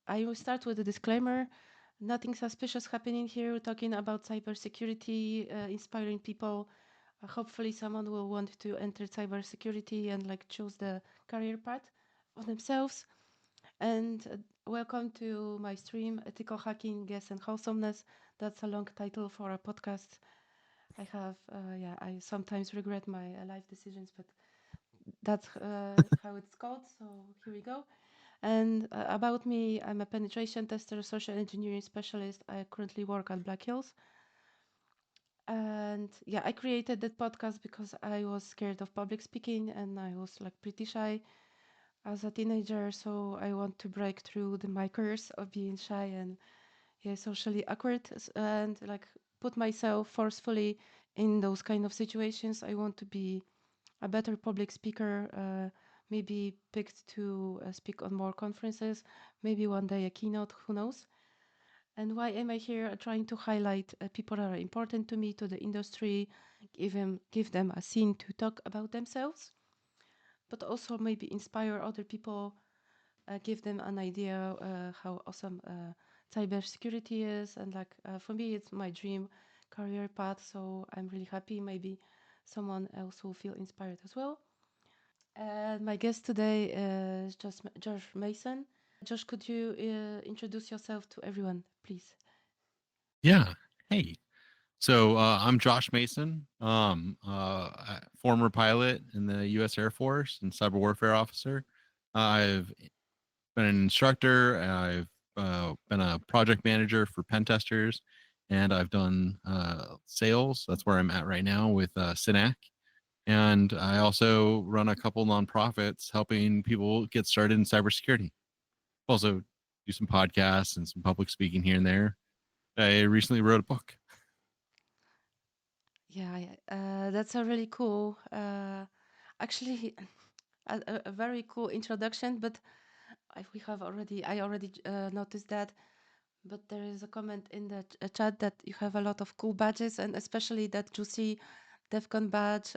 I will start with a disclaimer. Nothing suspicious happening here. We're talking about cybersecurity, inspiring people. Hopefully, someone will want to enter cybersecurity and like choose the career path for themselves. And welcome to my stream, Ethical Hacking, Guess and Wholesomeness. That's a long title for a podcast. I have, I sometimes regret my life decisions, but that's how it's called. So here we go. And about me, I'm a penetration tester, social engineering specialist. I currently work at Black Hills. And yeah, I created that podcast because I was scared of public speaking and I was like pretty shy as a teenager. So I want to break through the my curse of being shy and socially awkward and like put myself forcefully in those kind of situations. I want to be a better public speaker, maybe picked to speak on more conferences, maybe one day a keynote, who knows? And why am I here? Trying to highlight people that are important to me, to the industry, give them a scene to talk about themselves, but also maybe inspire other people, give them an idea how awesome cybersecurity is. And like for me, it's my dream career path. So I'm really happy. Maybe someone else will feel inspired as well. My guest today is Josh Mason. Josh, could you introduce yourself to everyone, please? Yeah. Hey. So I'm Josh Mason, former pilot in the U.S. Air Force and cyber warfare officer. I've been an instructor. I've been a project manager for pen testers, and I've done sales. That's where I'm at right now with Synack. And I also run a couple nonprofits helping people get started in cybersecurity. Also do some podcasts and some public speaking here and there. I recently wrote a book. Yeah, that's a really cool, actually, a very cool introduction. But I already noticed that. But there is a comment in the chat that you have a lot of cool badges, and especially that juicy DevCon badge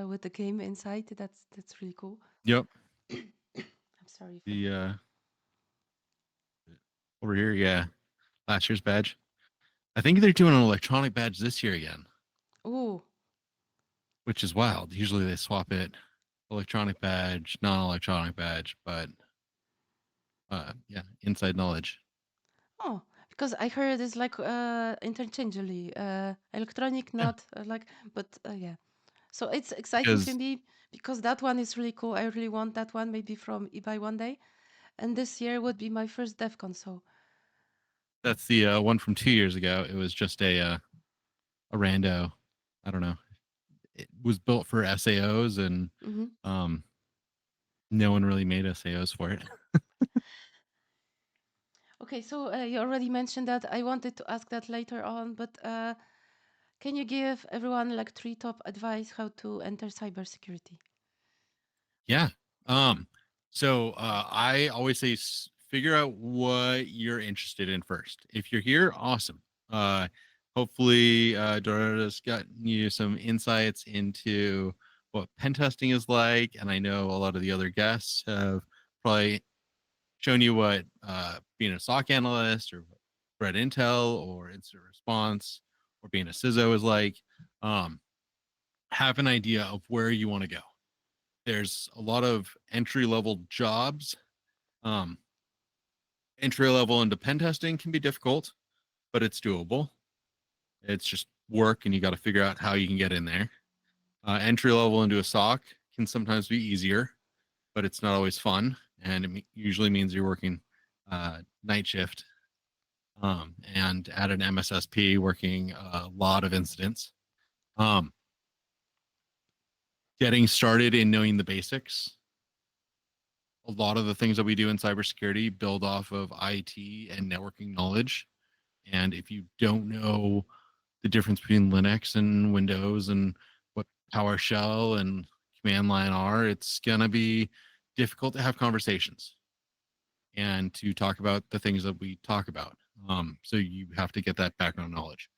with the game inside. That's really cool. Yep. I'm sorry for The that. over here, yeah, last year's badge. I think they're doing an electronic badge this year again, Oh, which is wild. Usually they swap it electronic badge, non-electronic badge, but yeah, inside knowledge. oh, because I heard it's like interchangeably electronic, Yeah, not like, but yeah. So it's exciting for because me because that one is really cool. I really want that one, maybe from eBay one day. And this year would be my first DevCon. So that's the one from 2 years ago. It was just a rando. I don't know. It was built for SAOs, and mhm. um, no one really made SAOs for it. Okay, so you already mentioned that. I wanted to ask that later on, but can you give everyone like three top advice how to enter cybersecurity? Yeah. Um, I always say figure out what you're interested in first. If you're here, awesome. Hopefully, Dora's gotten you some insights into what pen testing is like. And I know a lot of the other guests have probably shown you what being a SOC analyst or threat intel or incident response or being a CISO is like. Um, have an idea of where you want to go. There's a lot of entry level jobs. Um, Entry level into pen testing can be difficult, but it's doable. It's just work, and you got to figure out how you can get in there. Entry level into a SOC can sometimes be easier, but it's not always fun, and it usually means you're working night shift and at an MSSP working a lot of incidents. Um, Getting started in knowing the basics. A lot of the things that we do in cybersecurity build off of IT and networking knowledge. And if you don't know the difference between Linux and Windows and what PowerShell and command line are, it's going to be difficult to have conversations. and to talk about the things that we talk about. So you have to get that background knowledge.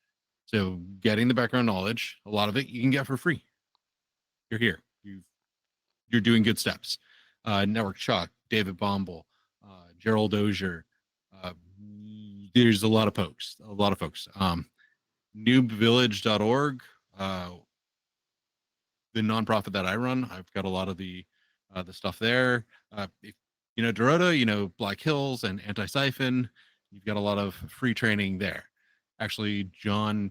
So getting the background knowledge, a lot of it you can get for free. You're here. You're doing good steps. Network Chuck, David Bombal, Gerald Dozier. Uh, there's a lot of folks. A lot of folks. Noobvillage.org, the nonprofit that I run. I've got a lot of the stuff there. If you know Dorota, you know Black Hills and Anti Siphon. You've got a lot of free training there. Actually, John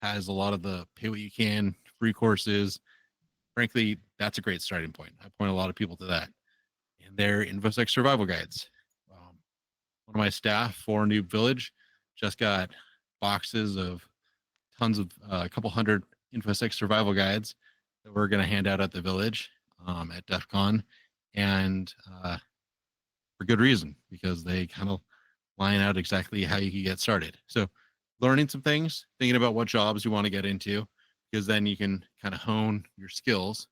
has a lot of the pay what you can free courses. Frankly, that's a great starting point. I point a lot of people to that and their InfoSec survival guides. One of my staff for New Village just got boxes of tons of a couple hundred InfoSec survival guides that we're going to hand out at the village at DEF CON. And for good reason, because they kind of line out exactly how you can get started. So learning some things, thinking about what jobs you want to get into, because then you can kind of hone your skills,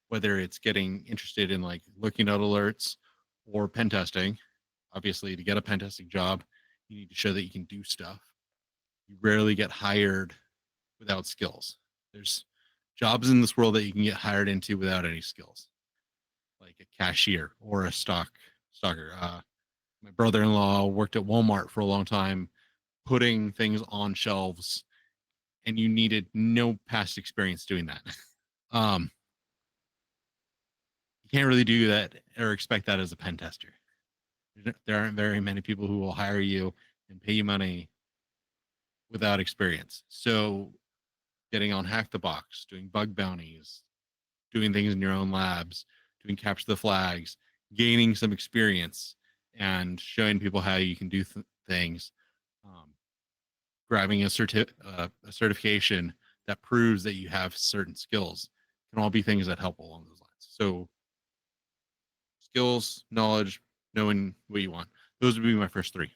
whether it's getting interested in like looking at alerts or pen testing. Obviously, to get a pen testing job, you need to show that you can do stuff. You rarely get hired without skills. There's jobs in this world that you can get hired into without any skills, like a cashier or a stalker. My brother-in-law worked at Walmart for a long time, putting things on shelves, and you needed no past experience doing that. um, you can't really do that or expect that as a pen tester. There aren't very many people who will hire you and pay you money without experience. So getting on Hack the Box, doing bug bounties, doing things in your own labs, doing capture the flags, gaining some experience, and showing people how you can do things. Um, Grabbing a certification that proves that you have certain skills can all be things that help along those lines. So skills, knowledge, knowing what you want. Those would be my first three.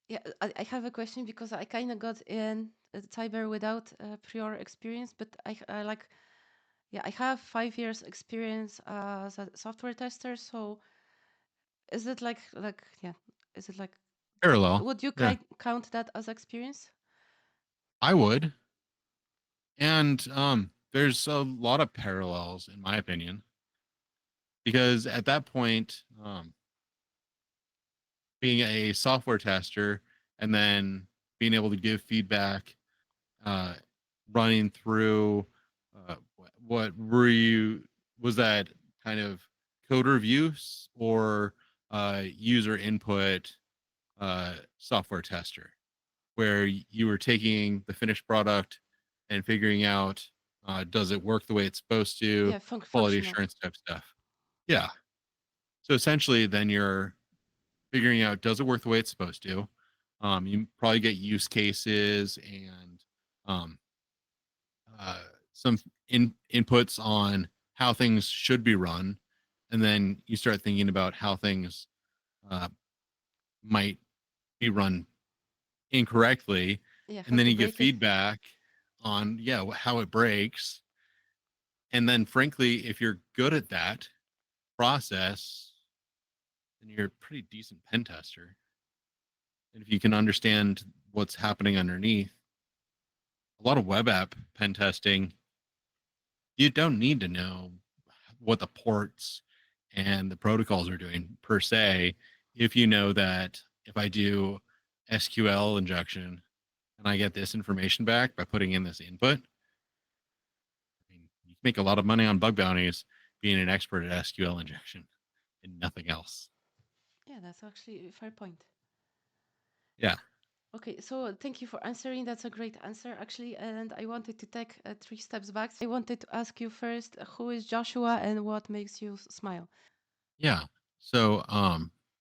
Yeah, I have a question because I kind of got in cyber without prior experience, but I like, yeah, I have 5 years experience as a software tester. So is it like, yeah, is it like, Parallel. would you Yeah, count that as experience? I would. And there's a lot of parallels, in my opinion, because at that point, being a software tester and then being able to give feedback, uh, running through what were you, was that kind of code reviews or user input software tester, where you were taking the finished product and figuring out does it work the way it's supposed to, Yeah, quality functional. assurance type stuff. Yeah. So essentially, then you're figuring out does it work the way it's supposed to. You probably get use cases and um, uh, some inputs on how things should be run, and then you start thinking about how things uh, might be run incorrectly, Yeah, how and then to you get break it. feedback on how it breaks, and then frankly, if you're good at that process, then you're a pretty decent pen tester. And if you can understand what's happening underneath, a lot of web app pen testing, you don't need to know what the ports and the protocols are doing per se. If you know that if I do SQL injection and I get this information back by putting in this input, I mean, you can make a lot of money on bug bounties being an expert at SQL injection and nothing else. Yeah, that's actually a fair point. Yeah. Okay, so thank you for answering. That's a great answer, actually. And I wanted to take 3 steps back. I wanted to ask you first, who is Joshua and what makes you smile? Yeah. So,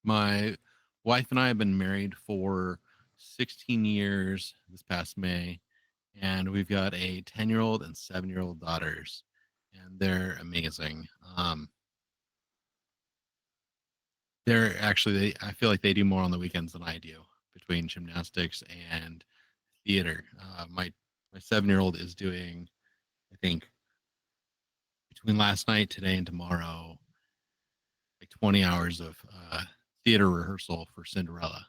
my wife and I have been married for 16 years this past May, and we've got a 10-year-old and 7-year-old daughters, and they're amazing. They're actually, I feel like they do more on the weekends than I do between gymnastics and theater. My 7-year-old is doing, I think, between last night, today, and tomorrow, like 20 hours of theater rehearsal for Cinderella,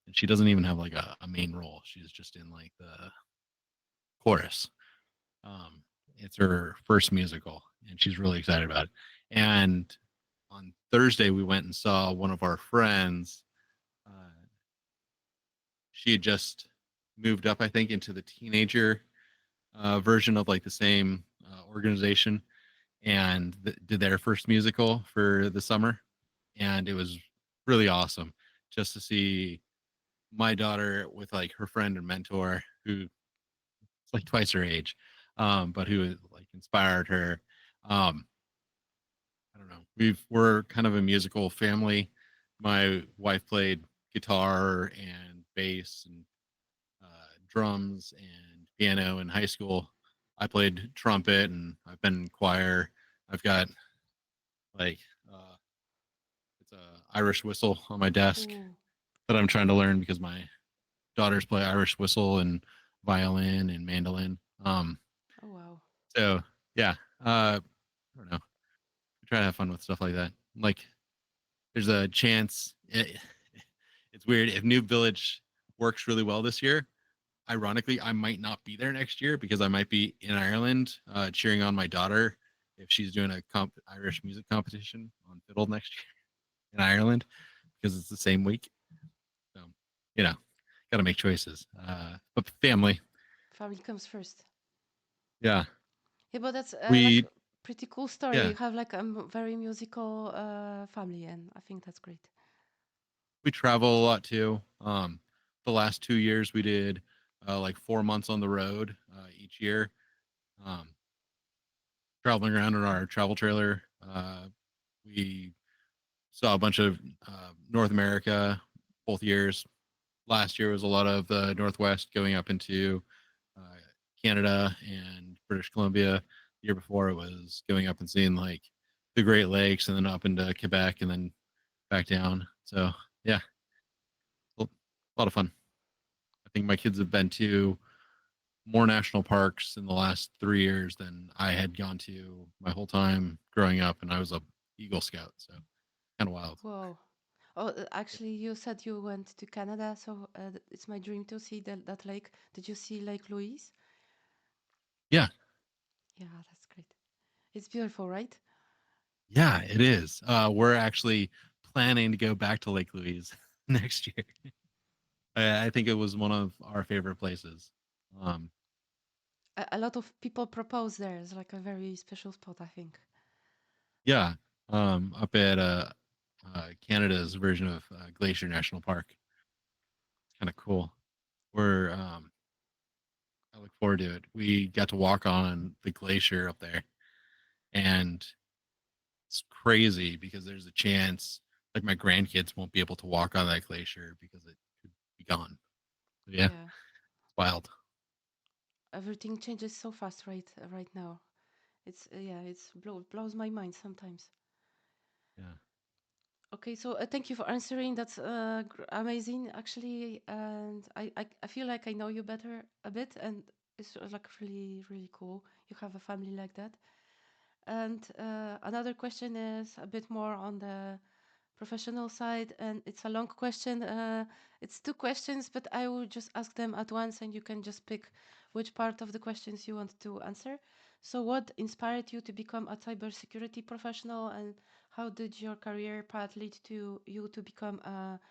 and she doesn't even have like a main role. She's just in like the chorus. Um, it's her first musical, and she's really excited about it. And on Thursday, we went and saw one of our friends. Uh, she had just moved up, I think, into the teenager version of like the same organization, and did their first musical for the summer, and it was really awesome just to see my daughter with like her friend and mentor who's like twice her age, but who like inspired her. Um, I don't know. We're kind of a musical family. My wife played guitar and bass and drums and piano in high school. I played trumpet and I've been in choir. I've got like uh, it's a Irish whistle on my desk Oh, that I'm trying to learn because my daughters play Irish whistle and violin and mandolin. oh wow. So yeah, I don't know. I try to have fun with stuff like that. Like, there's a chance. It's weird if New Village works really well this year. Ironically, I might not be there next year because I might be in Ireland cheering on my daughter if she's doing a Irish music competition on fiddle next year in Ireland because it's the same week. So, you know, got to make choices. But family, Family comes first. yeah, Yeah, but that's like we, a pretty cool story. yeah, You have like a very musical family, and I think that's great. we travel a lot too. The last 2 years we did like 4 months on the road each year, um, traveling around in our travel trailer. We saw a bunch of North America both years. Last year was a lot of the Northwest going up into uh, Canada and British Columbia. The year before it was going up and seeing like the Great Lakes and then up into Quebec and then back down. So yeah, a lot of fun. I think my kids have been to more national parks in the last 3 years than I had gone to my whole time growing up, and I was a Eagle Scout, so kind of wild. Whoa. Oh, actually, you said you went to Canada, so it's my dream to see that lake. Did you see Lake Louise? Yeah, Yeah, that's great. It's beautiful, right? yeah, it is. We're actually planning to go back to Lake Louise next year. I think it was one of our favorite places. Um, A lot of people propose there. It's like a very special spot, I think. yeah, up at Canada's version of Glacier National Park. It's kind of cool. We're I look forward to it. We got to walk on the glacier up there, and it's crazy because there's a chance like my grandkids won't be able to walk on that glacier because it could be gone. So yeah, Yeah, it's wild. everything changes so fast right now. It's yeah, blows my mind sometimes. Yeah. Okay, so thank you for answering. That's amazing, actually, and I feel like I know you better a bit, and it's like really cool. You have a family like that. And another question is a bit more on the professional side, and it's a long question. It's two questions, but I will just ask them at once, and you can just pick which part of the questions you want to answer. So, what inspired you to become a cybersecurity professional, and how did your career path lead to you to become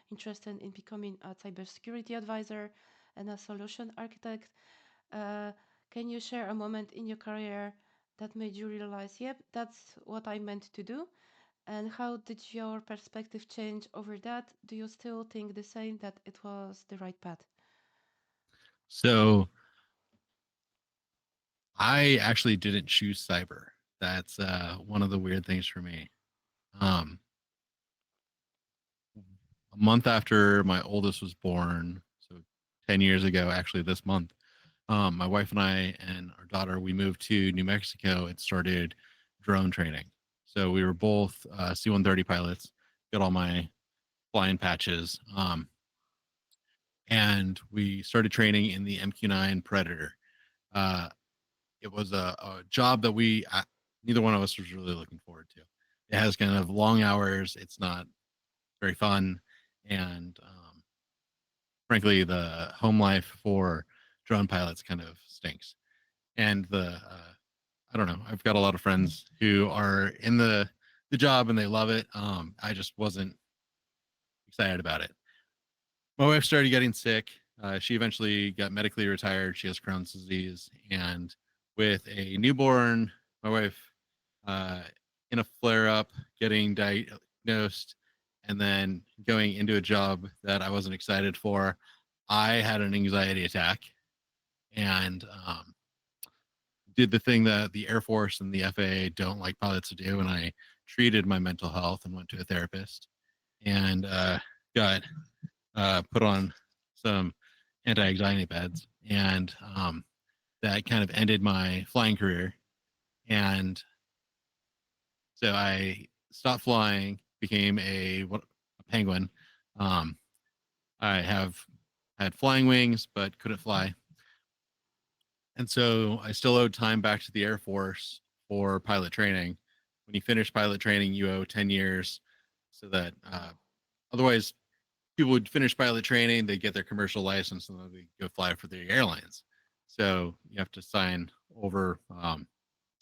interested in becoming a cybersecurity advisor and a solution architect? Uh, can you share a moment in your career that made you realize, yep, that's what I meant to do? And how did your perspective change over that? Do you still think the same that it was the right path? So I actually didn't choose cyber. That's one of the weird things for me. Um, a month after my oldest was born, so 10 years ago, actually this month, my wife and I and our daughter, we moved to New Mexico and started drone training. So we were both C-130 pilots, got all my flying patches, and we started training in the MQ-9 Predator. Uh, it was a job that neither one of us was really looking forward to. It has kind of long hours. It's not very fun. and frankly, the home life for drone pilots kind of stinks. And I don't know. I've got a lot of friends who are in the job and they love it. I just wasn't excited about it. My wife started getting sick. She eventually got medically retired. She has Crohn's disease, and with a newborn, my wife uh, in a flare up, getting diagnosed, and then going into a job that I wasn't excited for. I had an anxiety attack and did the thing that the Air Force and the FAA don't like pilots to do, and I treated my mental health and went to a therapist and got put on some anti-anxiety meds, and that kind of ended my flying career. And so I stopped flying, became a penguin. Um, I have had flying wings, but couldn't fly, and so I still owed time back to the Air Force for pilot training. When you finish pilot training, you owe 10 years, so that otherwise people would finish pilot training, they get their commercial license, and then they go fly for the airlines. So you have to sign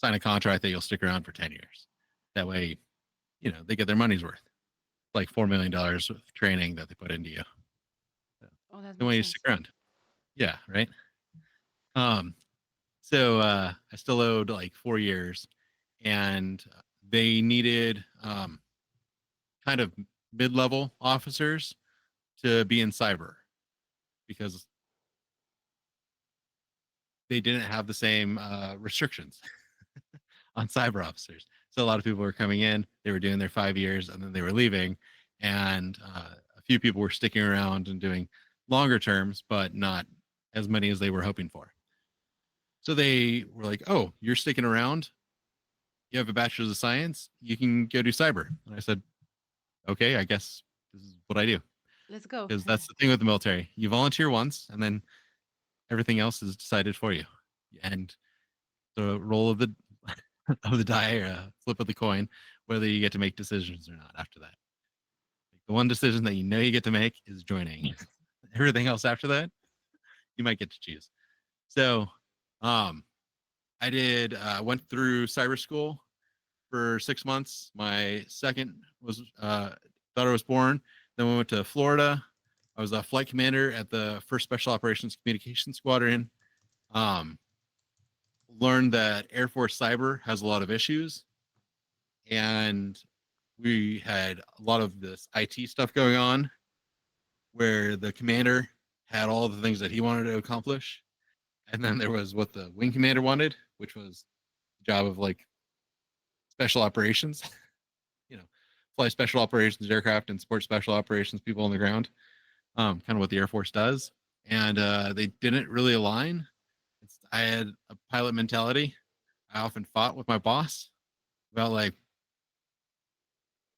a contract that you'll stick around for 10 years. That way, they get their money's worth, like $4 million of training that they put into you. So Oh, that the way makes you stick sense. around. Yeah, right. Um, so I still owed like 4 years, and they needed kind of mid-level officers to be in cyber because they didn't have the same restrictions on cyber officers. So a lot of people were coming in, they were doing their 5 years, and then they were leaving. And a few people were sticking around and doing longer terms, but not as many as they were hoping for. So they were like, "Oh, you're sticking around. You have a bachelor's of science. You can go do cyber." And I said, "Okay, I guess this is what I do." Let's go. Because that's the thing with the military. You volunteer once, and then everything else is decided for you. And the roll of the of the die or a flip of the coin, whether you get to make decisions or not after that. Like the one decision that you get to make is joining. Everything else after that, you might get to choose. So um I did went through cyber school for 6 months. My second was daughter was born. Then we went to Florida. I was a flight commander at the First Special Operations Communication Squadron. Um, Learned that Air Force Cyber has a lot of issues, and we had a lot of this IT stuff going on where the commander had all the things that he wanted to accomplish. And then there was what the wing commander wanted, which was the job of like special operations, you know, fly special operations aircraft and support special operations people on the ground, kind of what the Air Force does. And they didn't really align. I had a pilot mentality. I often fought with my boss about like,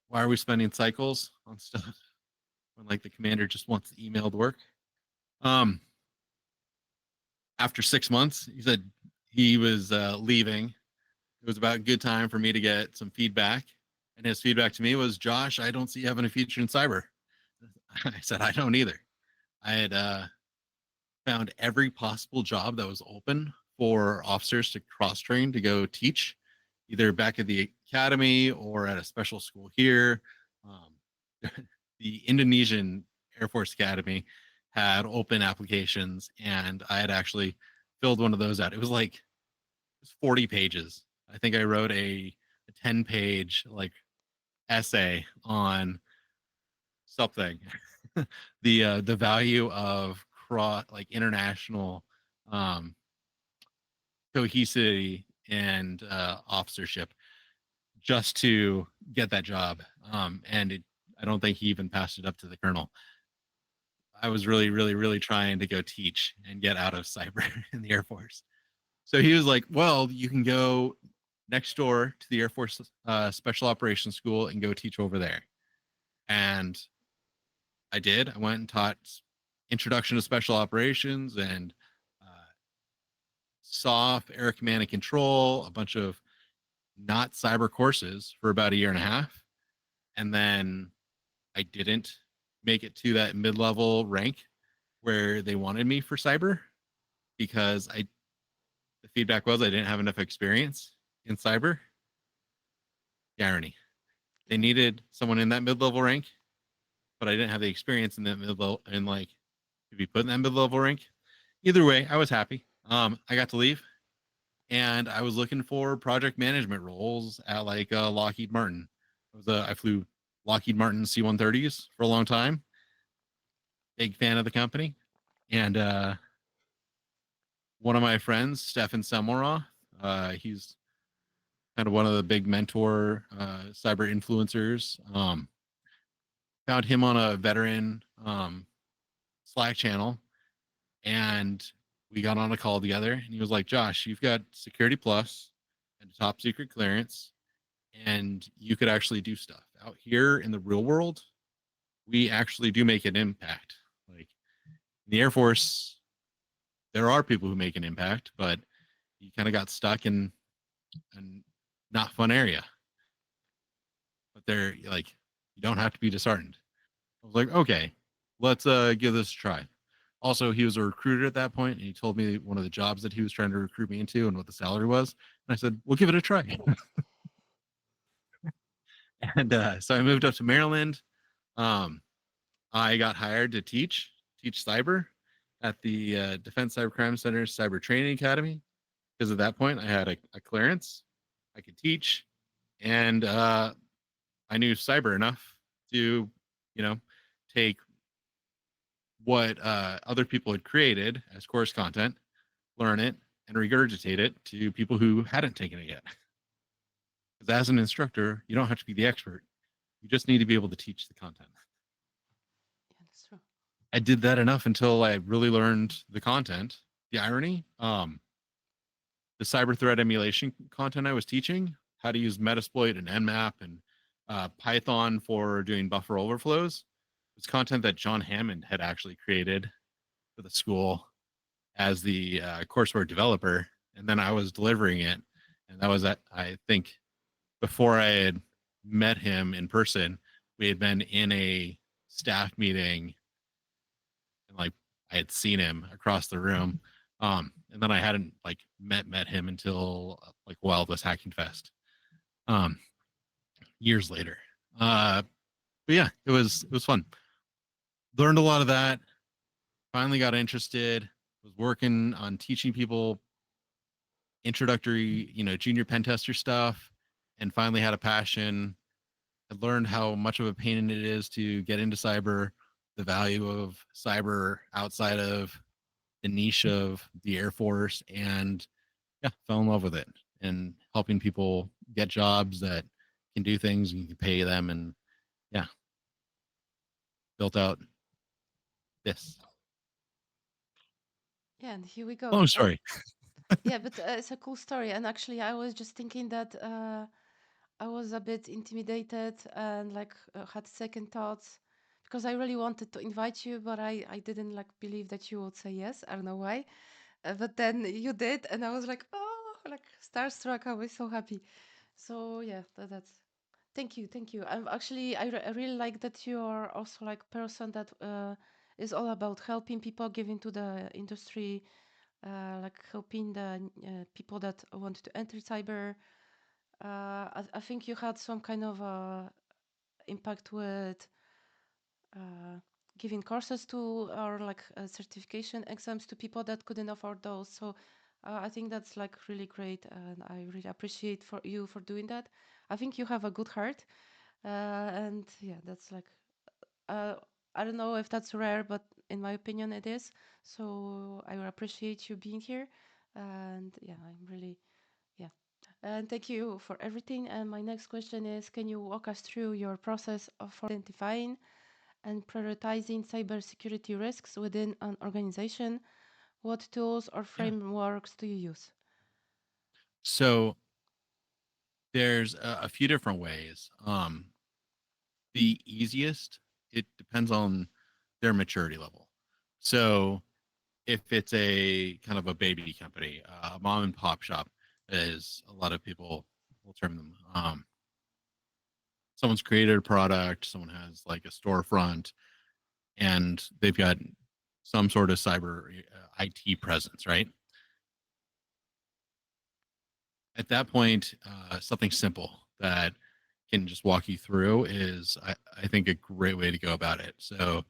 why are we spending cycles on stuff when like the commander just wants the emailed work? Um, After 6 months, he said he was leaving. It was about a good time for me to get some feedback. And his feedback to me was, "Josh, I don't see you having a future in cyber." I said, "I don't either." I had found every possible job that was open for officers to cross train to go teach, either back at the academy or at a special school here. Um, the Indonesian Air Force Academy had open applications, and I had actually filled one of those out. It was like 40 pages. I think I wrote a 10-page like essay on something, the value of like international um, cohesivity and officership just to get that job. I don't think he even passed it up to the colonel. I was really, really, really trying to go teach and get out of cyber in the Air Force. So he was like, "Well, you can go next door to the Air Force Special Operations School and go teach over there." And I did. I went and taught Introduction to Special Operations and uh, SOF, Air Command and Control, a bunch of not cyber courses for about a year and a half. And then I didn't. make it to that mid-level rank where they wanted me for cyber because I the feedback was I didn't have enough experience in cyber. The irony. They Yeah. needed someone in that mid-level rank, but I didn't have the experience in that mid-level and like to be put in that mid-level rank. Either way, I was happy. I got to leave and I was looking for project management roles at like Lockheed Martin. I flew Lockheed Martin C-130s for a long time. Big fan of the company, and one of my friends, Stefan Samora, he's kind of one of the big mentor cyber influencers. Found him on a veteran Slack channel, and we got on a call together. And he was like, "Josh, you've got Security Plus and top secret clearance, and you could actually do stuff out here in the real world. We actually do make an impact. Like in the Air Force, there are people who make an impact, but you kind of got stuck in a not fun area. But they're like, you don't have to be disheartened." I was like, okay, let's give this a try. Also, he was a recruiter at that point, and he told me one of the jobs that he was trying to recruit me into and what the salary was. And I said, we'll give it a try. And so I moved up to Maryland. Um, I got hired to teach cyber at the Defense Cyber Crime Center's Cyber Training Academy. Because at that point, I had a clearance, I could teach, and I knew cyber enough to, you know, take what other people had created as course content, learn it, and regurgitate it to people who hadn't taken it yet. Because as an instructor, you don't have to be the expert. You just need to be able to teach the content. Yeah, that's true. I did that enough until I really learned the content. The irony, the cyber threat emulation content I was teaching, how to use Metasploit and Nmap and Python for doing buffer overflows, was content that John Hammond had actually created for the school as the courseware developer, and then I was delivering it. And that was at, I think, before I had met him in person. We had been in a staff meeting, and like I had seen him across the room. And then I hadn't like met him until like Wild West Hacking Fest, um, years later. But yeah, it was fun. Learned a lot of that. Finally got interested. Was working on teaching people introductory, junior pen tester stuff, and finally had a passion. I learned how much of a pain it is to get into cyber, the value of cyber outside of the niche of the Air Force, and yeah, fell in love with it and helping people get jobs that can do things and you can pay them, and yeah, built out this Yeah, and here we go. long story. Yeah, but it's a cool story. And actually, I was just thinking that I was a bit intimidated and like had second thoughts because I really wanted to invite you, but I didn't like believe that you would say yes. I don't know why. But then you did, and I was like, oh, like starstruck. I was so happy. So yeah, that's thank you, thank you. I'm actually I really like that you are also like person that is all about helping people, giving to the industry, like helping the people that want to enter cyber. I think you had some kind of impact with uh, giving courses to or like certification exams to people that couldn't afford those. So I think that's like really great, and I really appreciate for you for doing that. I think you have a good heart, and yeah, that's like uh, I don't know if that's rare, but in my opinion, it is. So I appreciate you being here, and yeah, I'm really yeah. And thank you for everything. And my next question is, can you walk us through your process for identifying and prioritizing cybersecurity risks within an organization? What tools or Yeah. frameworks do you use? So there's a few different ways. The easiest, it depends on their maturity level. So if it's a kind of a baby company, a mom and pop shop, as a lot of people will term them, someone's created a product, someone has like a storefront, and they've got some sort of cyber IT presence, right? At that point, something simple that can just walk you through is, I think, a great way to go about it. So,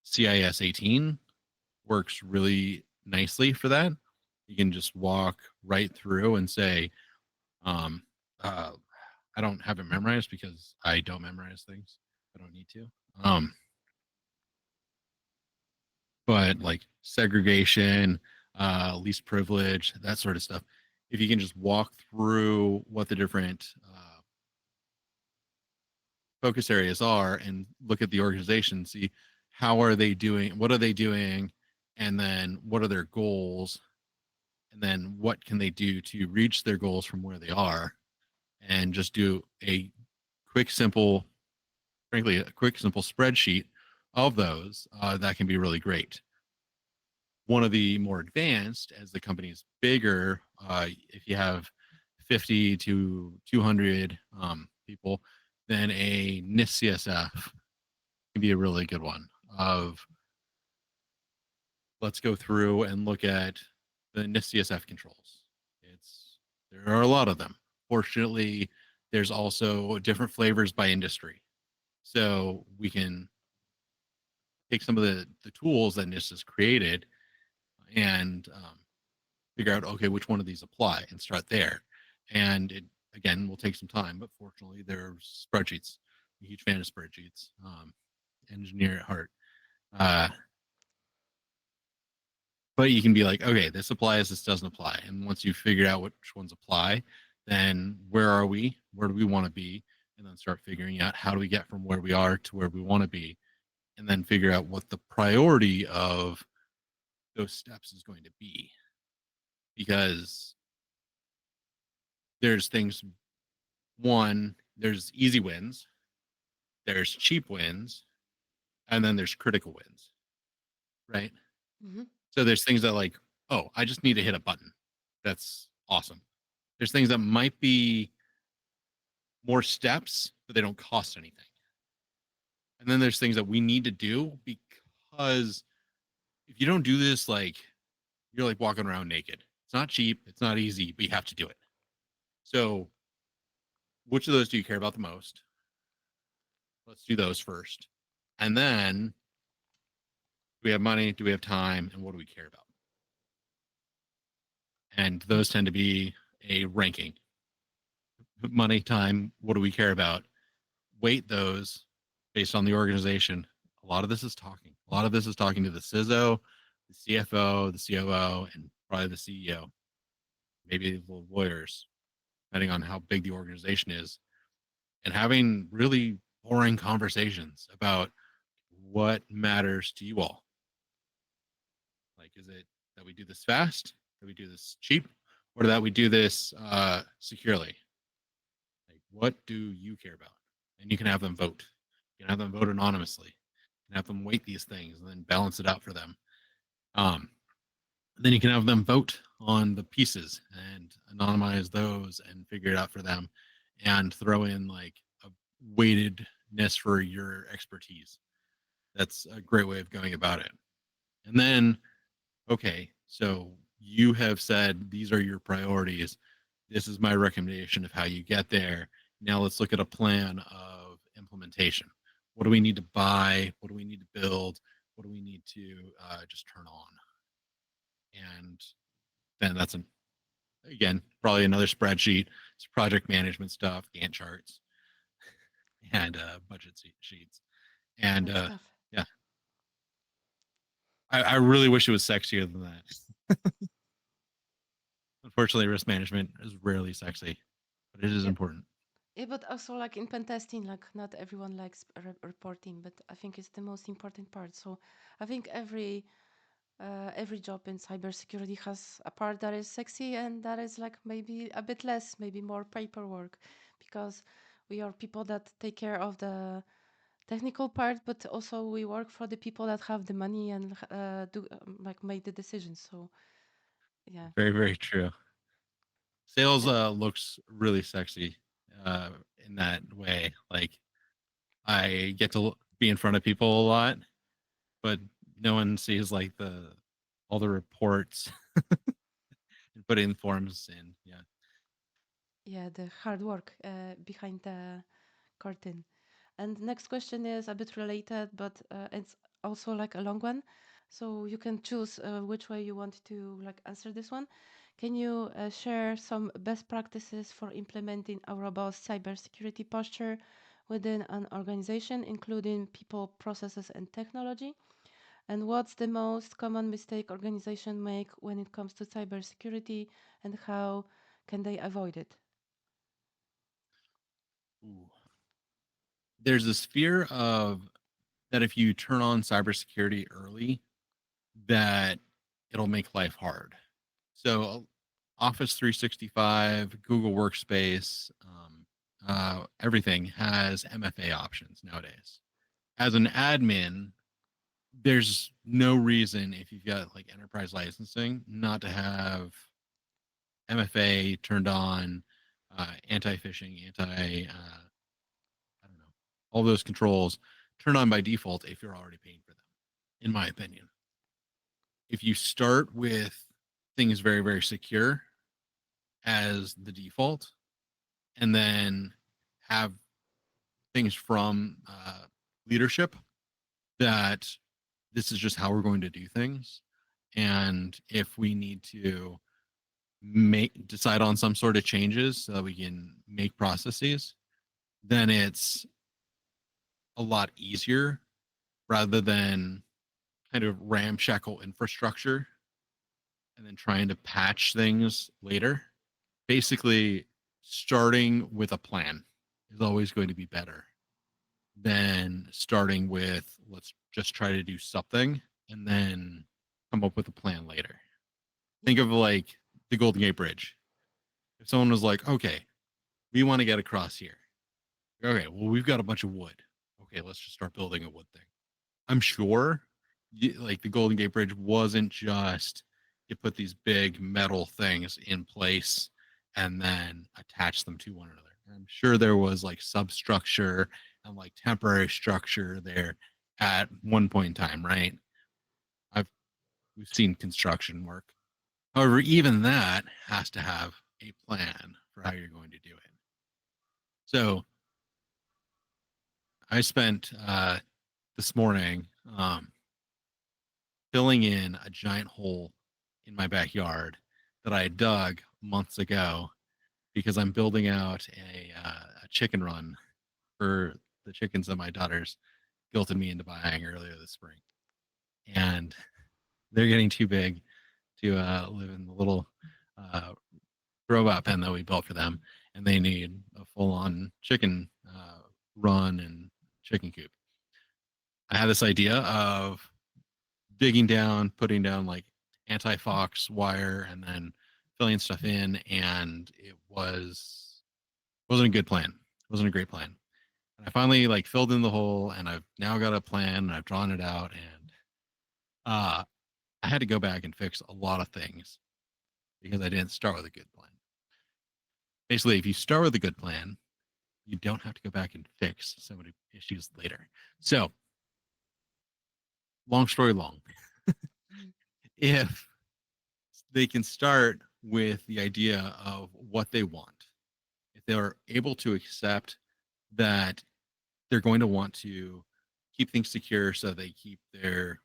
CIS 18 works really nicely for that. You can just walk right through and say, um, uh, I don't have it memorized because I don't memorize things. I don't need to. Um, but like segregation, least privilege, that sort of stuff. If you can just walk through what the different focus areas are and look at the organization, see how are they doing, what are they doing, and then what are their goals, and then what can they do to reach their goals from where they are, and just do a quick, simple, frankly, a quick, simple spreadsheet of those. That can be really great. One of the more advanced, as the company is bigger, if you have 50 to 200 people, then a NIST CSF can be a really good one. Of let's go through and look at the NIST CSF controls. It's There are a lot of them. Fortunately, there's also different flavors by industry, so we can take some of the tools that NIST has created and figure out, okay, which one of these apply, and start there. And it, again, will take some time, but fortunately there's spreadsheets. I'm a huge fan of spreadsheets. Engineer at heart. uh, but you can be like, okay, this applies, this doesn't apply, and once you figure out which ones apply, then where are we, where do we want to be, and then start figuring out how do we get from where we are to where we want to be, and then figure out what the priority of those steps is going to be. Because there's things, one, there's easy wins, there's cheap wins, and then there's critical wins, right? Hmm. So there's things that, like, oh, I just need to hit a button. That's awesome. There's things that might be more steps, but they don't cost anything. And then there's things that we need to do because if you don't do this, like, you're like walking around naked. It's not cheap, it's not easy, but you have to do it. So which of those do you care about the most? Let's do those first. And then, do we have money? Do we have time? And what do we care about? And those tend to be a ranking: money, time, what do we care about? Weight those based on the organization. A lot of this is talking. A lot of this is talking to the CISO, the CFO, the COO, and probably the CEO, maybe the lawyers, depending on how big the organization is, and having really boring conversations about what matters to you all. Like, is it that we do this fast, that we do this cheap, or that we do this securely? Like, what do you care about? And you can have them vote. You can have them vote anonymously. You can have them weight these things and then balance it out for them. Um, then you can have them vote on the pieces and anonymize those and figure it out for them, and throw in like a weightedness for your expertise. That's a great way of going about it. And then, okay, so you have said these are your priorities. This is my recommendation of how you get there. Now let's look at a plan of implementation. What do we need to buy? What do we need to build? What do we need to just turn on? And then that's again, probably another spreadsheet. It's project management stuff, Gantt charts, and budget sheets. And Nice stuff. yeah, I really wish it was sexier than that. Unfortunately, risk management is rarely sexy, but it is Yeah, important. yeah, but also like in pen testing, like not everyone likes reporting, but I think it's the most important part. So I think every job in cybersecurity has a part that is sexy and that is like maybe a bit less, maybe more paperwork, because we are people that take care of the technical part, but also we work for the people that have the money and do like make the decisions. So yeah, Very, very true. Sales and looks really sexy uh, in that way. Like, I get to be in front of people a lot, but no one sees like the all the reports and putting forms in. Yeah. Yeah, the hard work behind the curtain. And next question is a bit related, but it's also like a long one. So you can choose which way you want to like answer this one. Can you share some best practices for implementing a robust cybersecurity posture within an organization, including people, processes, and technology? And what's the most common mistake organizations make when it comes to cybersecurity, and how can they avoid it? Ooh. There's this fear of that if you turn on cybersecurity early, that it'll make life hard. So Office 365, Google Workspace, everything has MFA options nowadays. As an admin, there's no reason if you've got like enterprise licensing not to have MFA turned on, anti-phishing, I don't know, all those controls turned on by default if you're already paying for them, in my opinion. If you start with things very, very secure as the default, and then have things from leadership that this is just how we're going to do things. And if we need to make decide on some sort of changes so that we can make processes, then it's a lot easier rather than kind of ramshackle infrastructure and then trying to patch things later. Basically, starting with a plan is always going to be better than starting with let's just try to do something and then come up with a plan later. Yeah. Think of like the Golden Gate Bridge. If someone was like, okay, we want to get across here. Okay, well, we've got a bunch of wood. Okay, let's just start building a wood thing. I'm sure like the Golden Gate Bridge wasn't just you put these big metal things in place and then attach them to one another. I'm sure there was like substructure and like temporary structure there at one point in time, right? I've we've seen construction work. However, even that has to have a plan for how you're going to do it. So I spent this morning filling in a giant hole in my backyard that I dug months ago because I'm building out a chicken run for the chickens that my daughters guilted me into buying earlier this spring. And they're getting too big to live in the little uh, robot pen that we built for them. And they need a full on chicken run and chicken coop. I had this idea of digging down, putting down like anti-fox wire, and then filling stuff in, and it wasn't a good plan. It wasn't a great plan. And I finally like filled in the hole, and I've now got a plan, and I've drawn it out, and uh, I had to go back and fix a lot of things because I didn't start with a good plan. Basically, if you start with a good plan, you don't have to go back and fix so many issues later. So, long story long, Mhm. if they can start with the idea of what they want, if they're able to accept that they're going to want to keep things secure so they keep their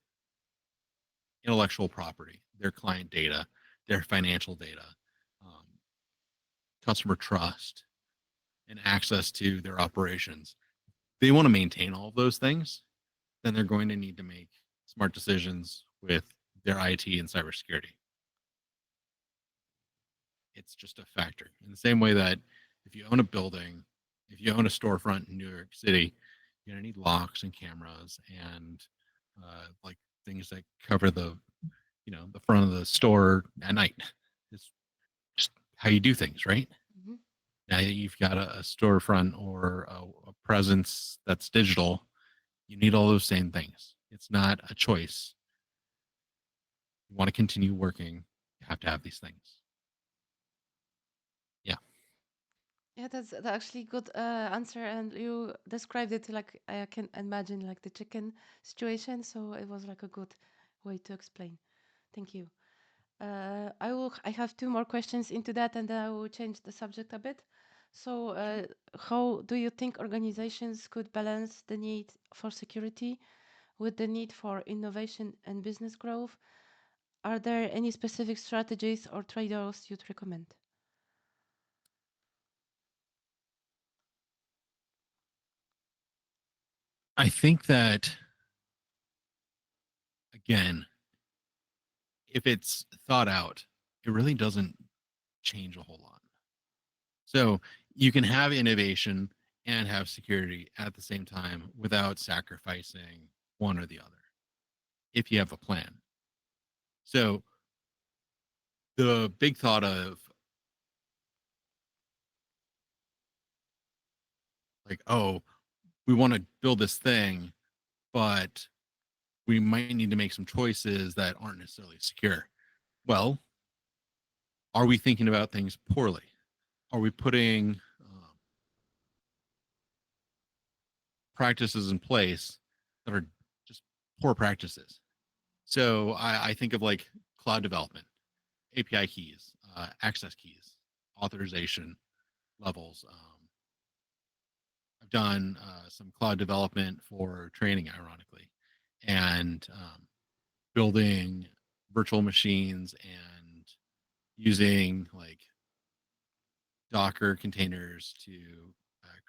intellectual property, their client data, their financial data, um, customer trust, and access to their operations. They want to maintain all of those things, then they're going to need to make smart decisions with their IT and cybersecurity. It's just a factor. In the same way that if you own a building, if you own a storefront in New York City, you're gonna need locks and cameras and like things that cover the front of the store at night. It's just how you do things, right? Mhm. Now that you've got a storefront or a presence that's digital, you need all those same things. It's not a choice. You want to continue working, you have to have these things. Yeah. Yeah, that's actually good answer, and you described it like I can imagine like the chicken situation. So it was like a good way to explain. Thank you. I have two more questions into that, and then I will change the subject a bit. So, how do you think organizations could balance the need for security with the need for innovation and business growth? Are there any specific strategies or trade-offs you'd recommend? I think that, again, if it's thought out, it really doesn't change a whole lot. So you can have innovation and have security at the same time without sacrificing one or the other if you have a plan. So the big thought of like, oh, we want to build this thing, but we might need to make some choices that aren't necessarily secure. Well, are we thinking about things poorly? Are we putting practices in place that are just poor practices? So I think of like cloud development, API keys, access keys, authorization levels. I've done some cloud development for training, ironically, and building virtual machines and using like Docker containers to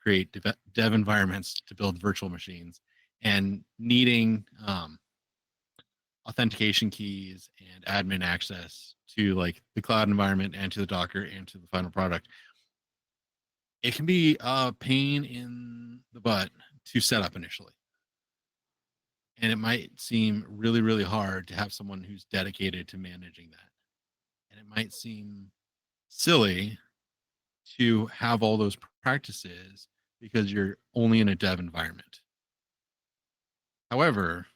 create dev environments to build virtual machines and needing authentication keys and admin access to like the cloud environment and to the Docker and to the final product. It can be a pain in the butt to set up initially. And it might seem really, really hard to have someone who's dedicated to managing that. And it might seem silly to have all those practices because you're only in a dev environment. However,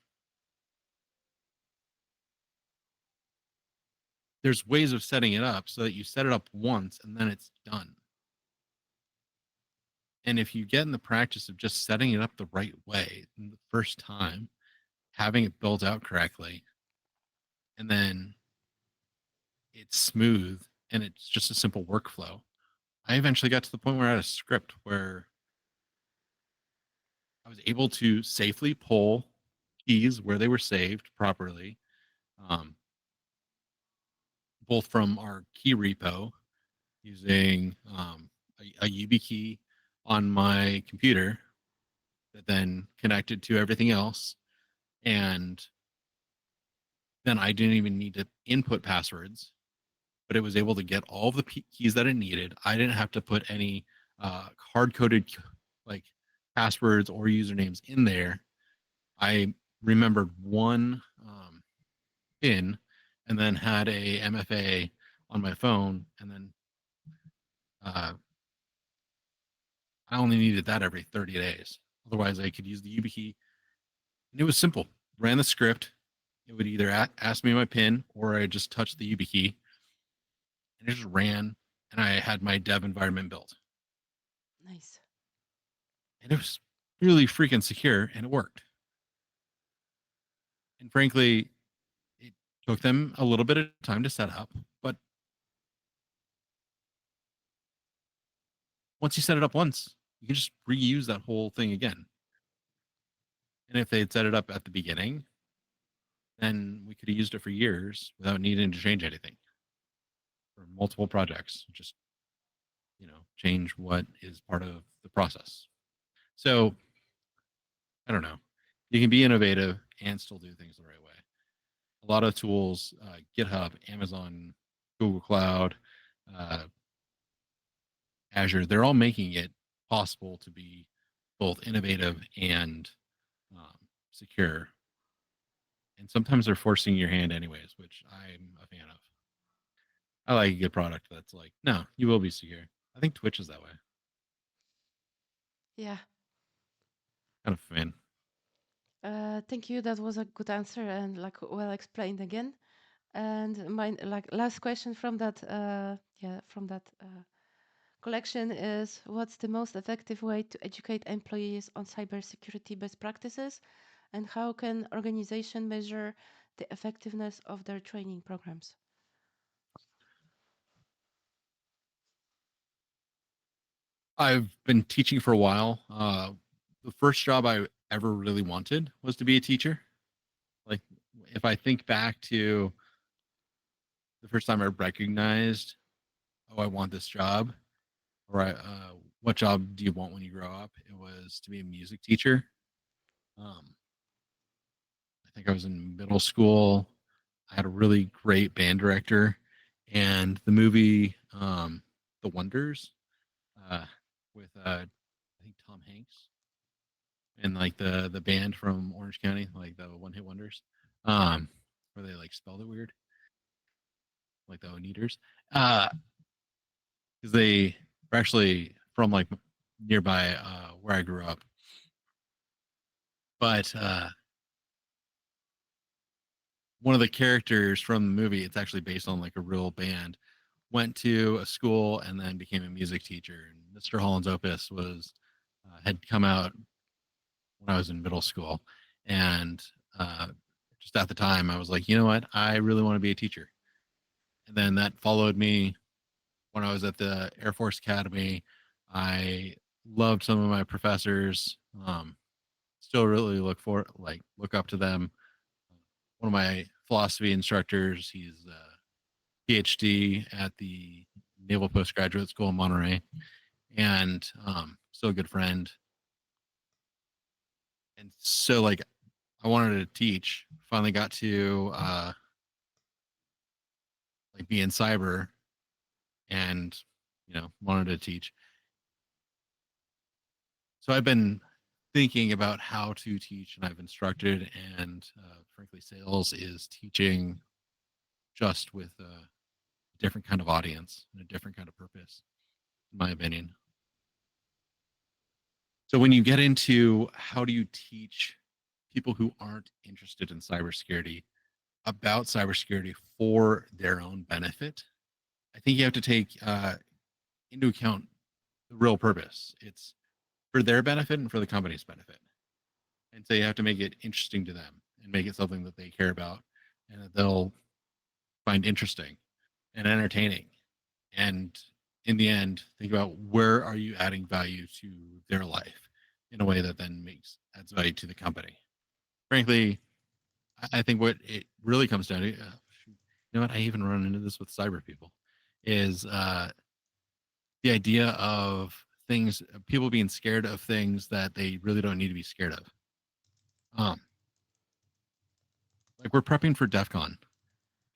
there's ways of setting it up so that you set it up once and then it's done. And if you get in the practice of just setting it up the right way the first time, having it built out correctly, and then it's smooth and it's just a simple workflow. I eventually got to the point where I had a script where I was able to safely pull keys where they were saved properly, um, both from our key repo using a YubiKey on my computer that then connected to everything else. And then I didn't even need to input passwords, but it was able to get all of the keys that it needed. I didn't have to put any hard coded like passwords or usernames in there. I remembered one pin and then had a MFA on my phone. And then uh, I only needed that every 30 days. Otherwise, I could use the YubiKey. And it was simple. Ran the script. It would either ask me my pin or I just touched the YubiKey and it just ran. And I had my dev environment built. Nice. And it was really freaking secure and it worked. And frankly, it took them a little bit of time to set up. But once you set it up once, you can just reuse that whole thing again. And if they had set it up at the beginning, then we could have used it for years without needing to change anything for multiple projects. Just, change what is part of the process. So I don't know. You can be innovative and still do things the right way. A lot of tools, GitHub, Amazon, Google Cloud, uh, Azure, they're all making it possible to be both innovative and secure. And sometimes they're forcing your hand anyways, which I'm a fan of. I like a good product that's like, no, you will be secure. I think Twitch is that way. Yeah. Kind of a fan. Thank you. That was a good answer and like well explained again. And my like last question from that collection is what's the most effective way to educate employees on cybersecurity best practices and how can organization measure the effectiveness of their training programs? I've been teaching for a while. The first job I ever really wanted was to be a teacher. Like, if I think back to the first time I recognized, oh, I want this job, or what job do you want when you grow up? It was to be a music teacher. Um, I think I was in middle school. I had a really great band director, and the movie The Wonders uh, with I think Tom Hanks and like the band from Orange County, like the One Hit Wonders, um, where they like spelled it weird, like the Oneaters, because they were actually from like nearby where I grew up. But one of the characters from the movie, it's actually based on like a real band, went to a school and then became a music teacher. And Mr. Holland's Opus was had come out when I was in middle school, and uh, just at the time, I was like, you know what, I really want to be a teacher. And then that followed me when I was at the Air Force Academy. I loved some of my professors. Still really look up to them. One of my philosophy instructors, he's a PhD at the Naval Postgraduate School in Monterey, and still a good friend. And so, like, I wanted to teach. Finally, got to like be in cyber, and wanted to teach. So I've been thinking about how to teach, and I've instructed, and frankly, sales is teaching just with a different kind of audience and a different kind of purpose, in my opinion. So when you get into how do you teach people who aren't interested in cybersecurity about cybersecurity for their own benefit, I think you have to take into account the real purpose. It's for their benefit and for the company's benefit. And so you have to make it interesting to them and make it something that they care about and that they'll find interesting and entertaining. And in the end, think about where are you adding value to their life in a way that then adds value to the company. Frankly, I think what it really comes down to, you know what, I even run into this with cyber people, is the idea of people being scared of things that they really don't need to be scared of. Um, like we're prepping for DEF CON,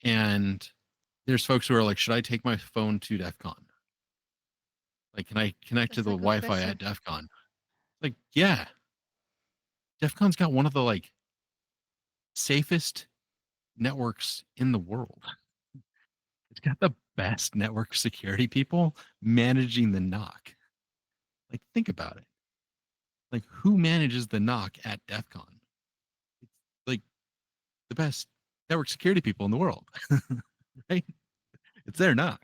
and there's folks who are like, should I take my phone to DEF CON? Like, can I connect to That's the a good Wi-Fi question. at DEF CON? Like, yeah, DEF CON's got one of the like safest networks in the world. It's got the best network security people managing the knock. Like, think about it. Like, who manages the knock at DEF CON? It's like the best network security people in the world, right? It's their knock.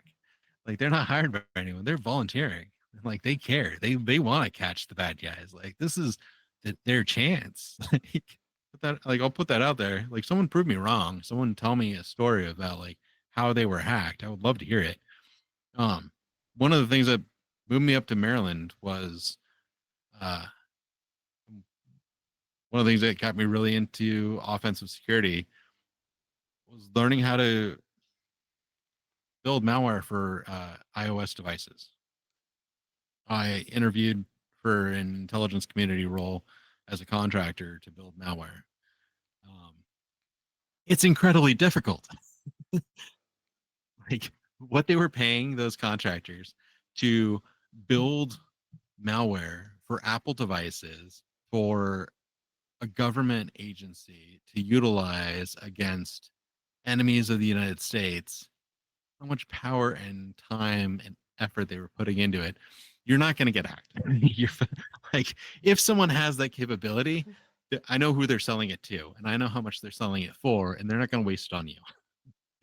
Like they're not hired by anyone. They're volunteering. Like they care. They want to catch the bad guys. Like this is their chance. Like I'll put that out there. Like someone prove me wrong. Someone tell me a story about like how they were hacked. I would love to hear it. Um, One of the things that moved me up to Maryland was uh one of the things that got me really into offensive security was learning how to build malware for iOS devices. I interviewed for an intelligence community role as a contractor to build malware. Um, it's incredibly difficult. Like what they were paying those contractors to build malware for Apple devices for a government agency to utilize against enemies of the United States, how much power and time and effort they were putting into it, you're not going to get hacked. You're like, if someone has that capability, I know who they're selling it to, and I know how much they're selling it for, and they're not going to waste it on you,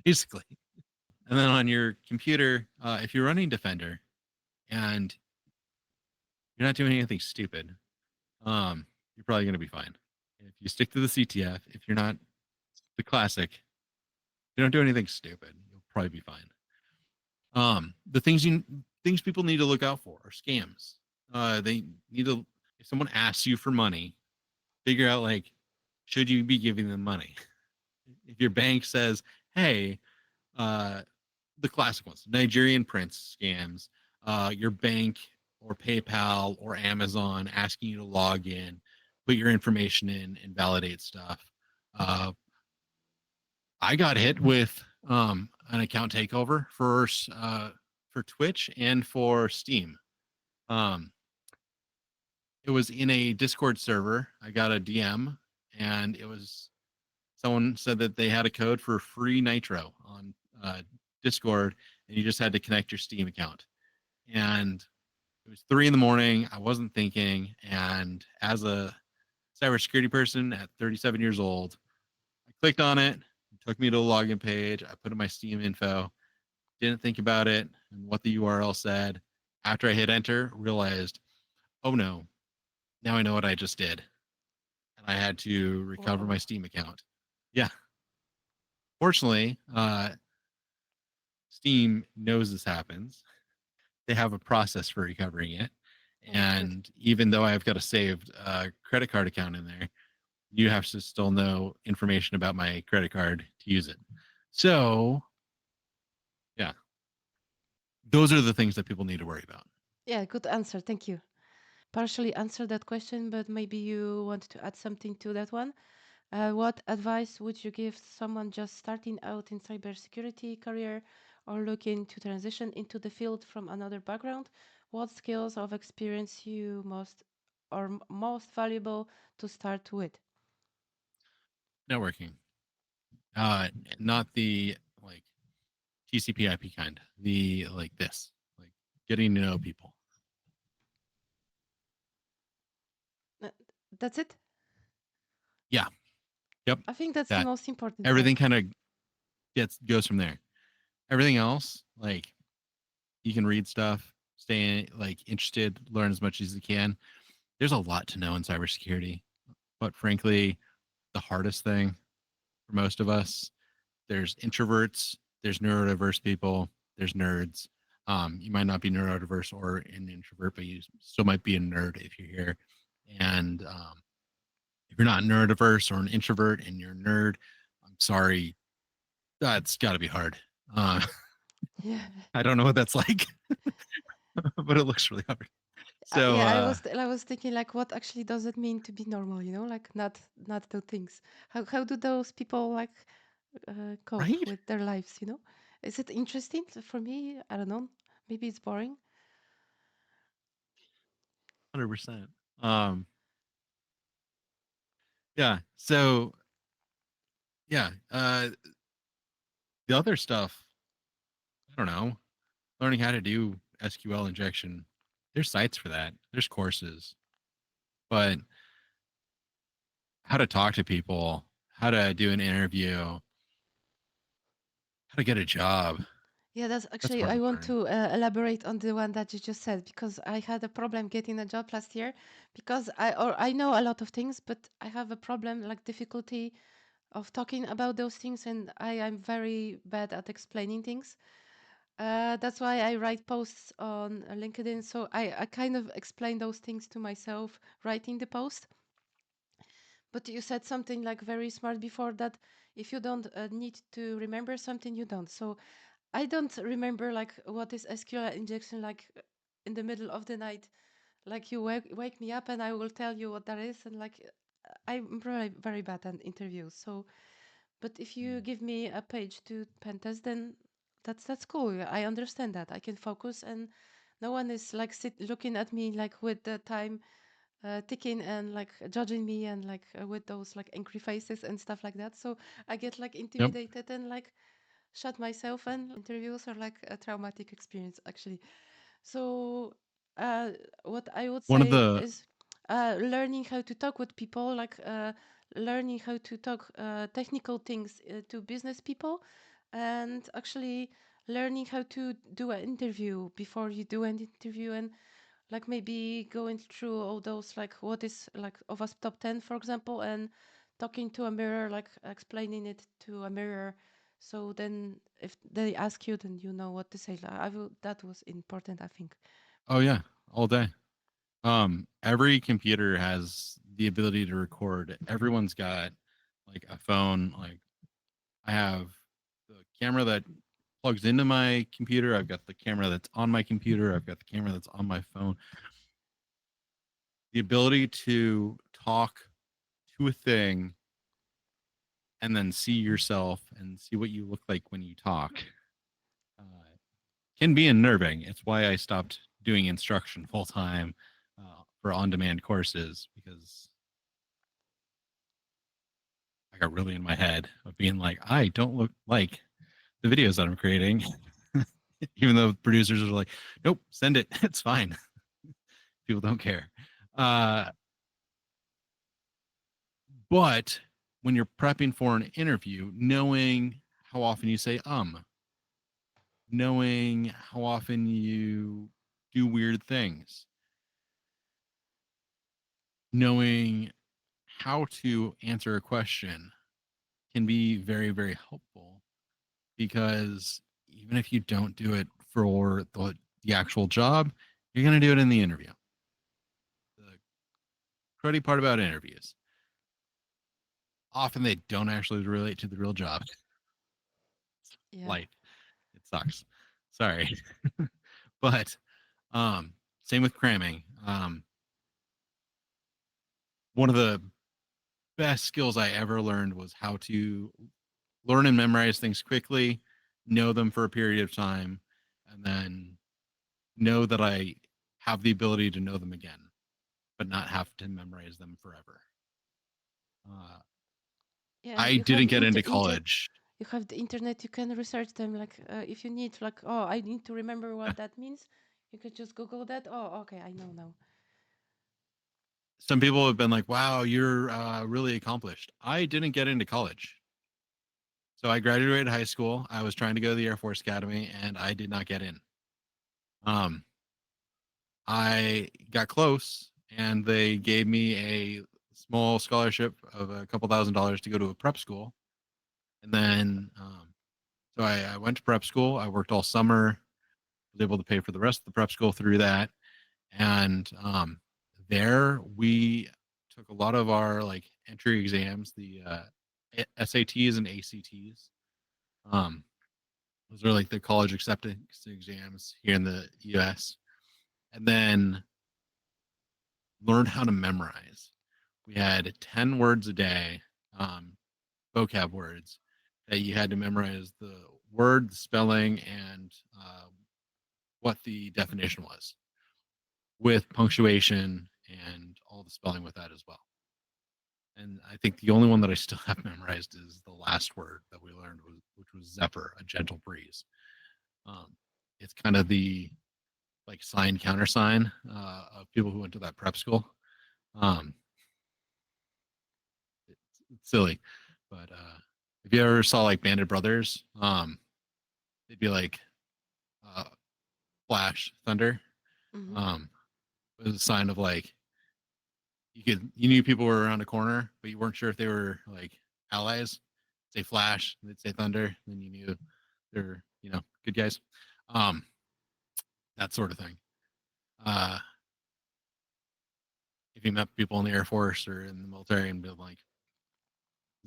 basically. And then on your computer, if you're running Defender and you're not doing anything stupid, you're probably going to be fine. If you stick to the CTF, if you're not the classic, if you don't do anything stupid, you'll probably be fine. The things people need to look out for are scams. They need to, if someone asks you for money, figure out like, should you be giving them money? If your bank says, hey, uh, the classic ones, Nigerian prince scams, your bank or PayPal or Amazon asking you to log in, put your information in, and validate stuff. Uh, I got hit with an account takeover for Twitch and for Steam. Um, it was in a Discord server. I got a DM, and it was someone said that they had a code for free Nitro on Discord, and you just had to connect your Steam account. And it was 3 in the morning. I wasn't thinking, and as a cybersecurity person at 37 years old, I clicked on it. It took me to the login page. I put in my Steam info. Didn't think about it and what the URL said. After I hit enter, realized, oh no, now I know what I just did. And I had to recover my Wow. Steam account. Yeah. Fortunately, Steam knows this happens. They have a process for recovering it. Oh, good. And even though I've got a saved credit card account in there, you have to still know information about my credit card to use it. So, yeah, those are the things that people need to worry about. Yeah, good answer. Thank you. Partially answered that question, but maybe you want to add something to that one. What advice would you give someone just starting out in cybersecurity career or looking to transition into the field from another background? What skills of experience you most valuable to start with? Networking, uh, not the like TCP/IP kind, the like this, like getting to know people. Uh, That's it. Yeah, yep, I think that's the that most important everything part. kind of gets goes from there. Everything else, like you can read stuff, stay like interested, learn as much as you can. There's a lot to know in cybersecurity, but frankly, the hardest thing for most of us, there's introverts, there's neurodiverse people, there's nerds. You might not be neurodiverse or an introvert, but you still might be a nerd if you're here. And if you're not neurodiverse or an introvert and you're a nerd, I'm sorry, that's got to be hard. Uh, Yeah. I don't know what that's like, but it looks really hard. So Yeah, I was thinking like what actually does it mean to be normal, you know, like not the things. How do those people like cope right, with their lives, you know? Is it interesting? For me, I don't know. Maybe it's boring. 100%. Um, yeah. So yeah, the other stuff, I don't know, learning how to do SQL injection. There's sites for that. There's courses, but how to talk to people, how to do an interview, how to get a job. Yeah, that's That's actually, hard I to want learn. to elaborate on the one that you just said because I had a problem getting a job last year because I know a lot of things, but I have a problem like difficulty of talking about those things, and I am very bad at explaining things. That's why I write posts on LinkedIn. So I kind of explain those things to myself writing the post. But you said something like very smart before that if you don't need to remember something, you don't. So I don't remember like what is SQL injection like in the middle of the night. Like you wake me up and I will tell you what that is. And like I'm very, very bad at interviews. So but if you Mm. give me a page to pen test, then that's cool. Yeah, I understand that. I can focus, and no one is like looking at me like with the time ticking and like judging me and like with those like angry faces and stuff like that. So I get like Yep. intimidated and like shut myself. And interviews are like a traumatic experience actually. So, uh, what I would One of say the is learning how to talk with people, like learning how to talk technical things to business people, and actually learning how to do an interview before you do an interview, and like maybe going through all those, like what is like of us top 10, for example, and talking to a mirror, like explaining it to a mirror. So then if they ask you, then you know what to say. Like, I will, that was important, I think. Oh yeah, all day. Every computer has the ability to record. Everyone's got like a phone. Like I have the camera that plugs into my computer. I've got the camera that's on my computer. I've got the camera that's on my phone. The ability to talk to a thing and then see yourself and see what you look like when you talk uh, can be unnerving. It's why I stopped doing instruction full time for on demand courses, because I got really in my head of being like, I don't look like the videos that I'm creating. Even though producers are like, nope, send it. It's fine. People don't care. Uh, but when you're prepping for an interview, knowing how often you say knowing how often you do weird things, knowing how to answer a question can be very, very helpful, because even if you don't do it for the actual job, you're going to do it in the interview. The cruddy part about interviews, often they don't actually relate to the real job. Yeah. Life, it sucks. Sorry. But same with cramming. One of the best skills I ever learned was how to learn and memorize things quickly, know them for a period of time, and then know that I have the ability to know them again, but not have to memorize them forever. Uh, Yeah, and I you have didn't get into college. you have the internet, you can research them, like if you need, like, oh, I need to remember Yeah. what that means, you could just Google that. Oh, okay, I know now. Some people have been like, wow, you're really accomplished. I didn't get into college. So I graduated high school. I was trying to go to the Air Force Academy and I did not get in. Um, I got close and they gave me a small scholarship of a couple $1,000s to go to a prep school. And then, so I went to prep school. I worked all summer, was able to pay for the rest of the prep school through that. And there we took a lot of our like entry exams, the SATs and ACTs. Um, those are like the college acceptance exams here in the US. And then learned how to memorize. We had 10 words a day, um, vocab words, that you had to memorize the word, the spelling, and what the definition was, with punctuation and all the spelling with that as well. And I think the only one that I still have memorized is the last word that we learned, which was zephyr, a gentle breeze. Um, it's kind of the like sign countersign of people who went to that prep school. Um, it's silly, but if you ever saw like Banded Brothers, they'd be like uh, flash, thunder. Mm-hmm. Um, it was a sign of like you knew people were around a corner, but you weren't sure if they were like allies. Say flash, they'd say thunder, then you knew they're good guys. Um, that sort of thing. Uh, if you met people in the Air Force or in the military and be like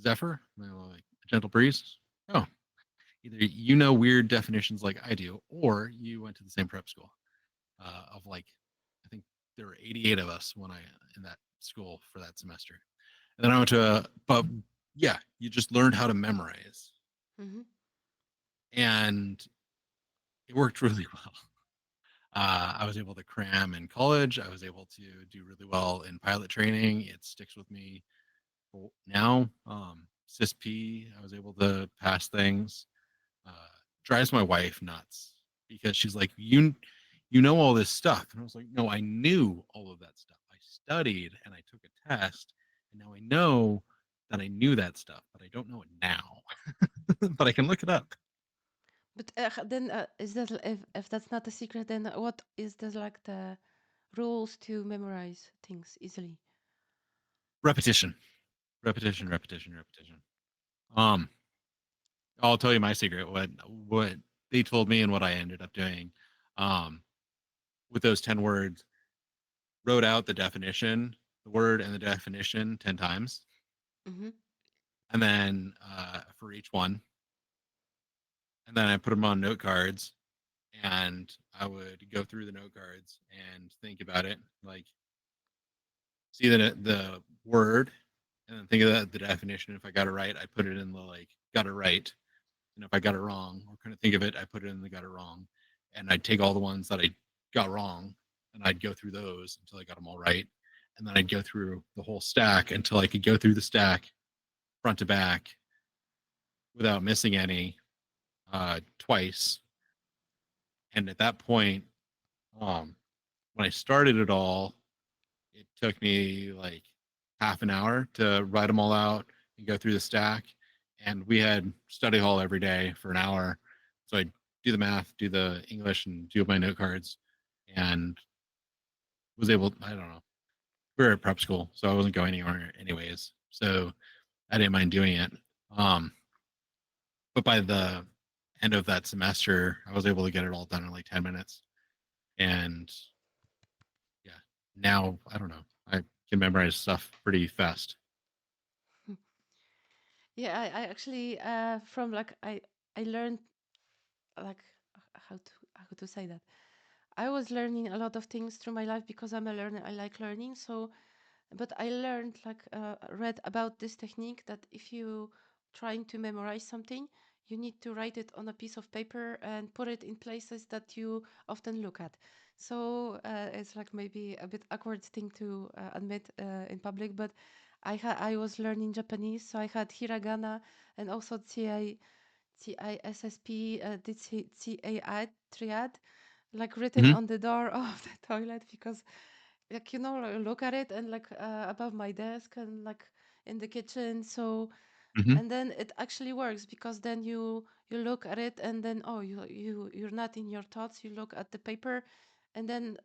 Zephyr, and they're like a gentle breeze. Oh, either you know weird definitions like I do, or you went to the same prep school. Of like, I think there were 88 of us when I in that school for that semester, and then I went to but yeah, you just learned how to memorize, Mm-hmm. and it worked really well. I was able to cram in college. I was able to do really well in pilot training. It sticks with me now. CISP, I was able to pass things. Uh, drives my wife nuts because she's like, you know all this stuff, and I was like, no, I knew all of that stuff. I studied and I took a test, and now I know that I knew that stuff, but I don't know it now. But I can look it up. But then is that if that's not a secret, then what is the like the rules to memorize things easily? Repetition, repetition, Okay. repetition, repetition. Um, I'll tell you my secret. What they told me and what I ended up doing. Um, with those 10 words, wrote out the definition, the word and the definition 10 times, Mm-hmm. and then for each one, and then I put them on note cards, and I would go through the note cards and think about it, like see the word, and then think of the definition. If I got it right, I put it in the like got it right, and if I got it wrong or couldn't think of it, I put it in the got it wrong, and I'd take all the ones that I got wrong, and I'd go through those until I got them all right, and then I'd go through the whole stack until I could go through the stack front to back without missing any twice. And at that point, um, when I started it all, it took me like half an hour to write them all out and go through the stack. And we had study hall every day for an hour. So I'd do the math, do the English, and do my note cards, and was able, I don't know, we were at prep school, so I wasn't going anywhere anyways. So I didn't mind doing it. Um, but by the end of that semester, I was able to get it all done in like 10 minutes. And yeah, now I don't know. I can memorize stuff pretty fast. Yeah, I actually from like I learned like how to say that. I was learning a lot of things through my life because I'm a learner. I like learning. So, but I learned like read about this technique that if you trying to memorize something, you need to write it on a piece of paper and put it in places that you often look at. So it's like maybe a bit awkward thing to admit in public, but I was learning Japanese, so I had hiragana and also CISSP, did CAI triad, like written Mm-hmm. on the door of the toilet because, like, look at it and like above my desk and like in the kitchen. So, Mm-hmm. and then it actually works because then you look at it and then oh you're not in your thoughts. You look at the paper, and then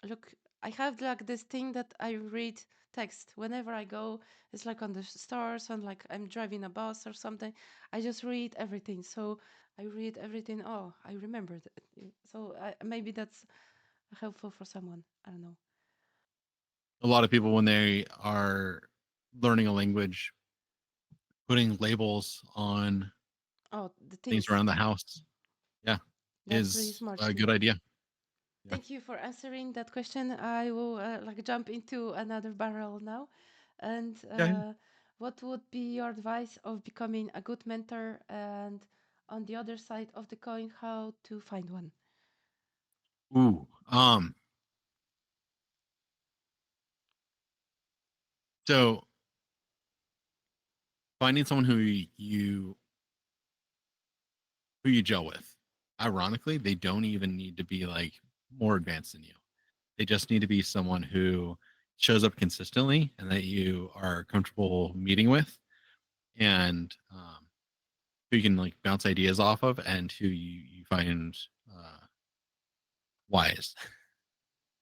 look, I have like this thing that I read text whenever I go. It's like on the stars and like I'm driving a bus or something. I just read everything. So I read everything. Oh, I remembered it. So maybe that's helpful for someone. I don't know. A lot of people, when they are learning a language, putting labels on Oh, the things things. around the house, yeah, That's really is smart a too. good idea. Yeah. Thank you for answering that question. I will like jump into another barrel now. And Yeah. what would be your advice of becoming a good mentor? And on the other side of the coin, how to find one? Ooh. So finding someone who you gel with. Ironically, they don't even need to be like more advanced than you. They just need to be someone who shows up consistently and that you are comfortable meeting with, and who you can like bounce ideas off of, and who you find wise.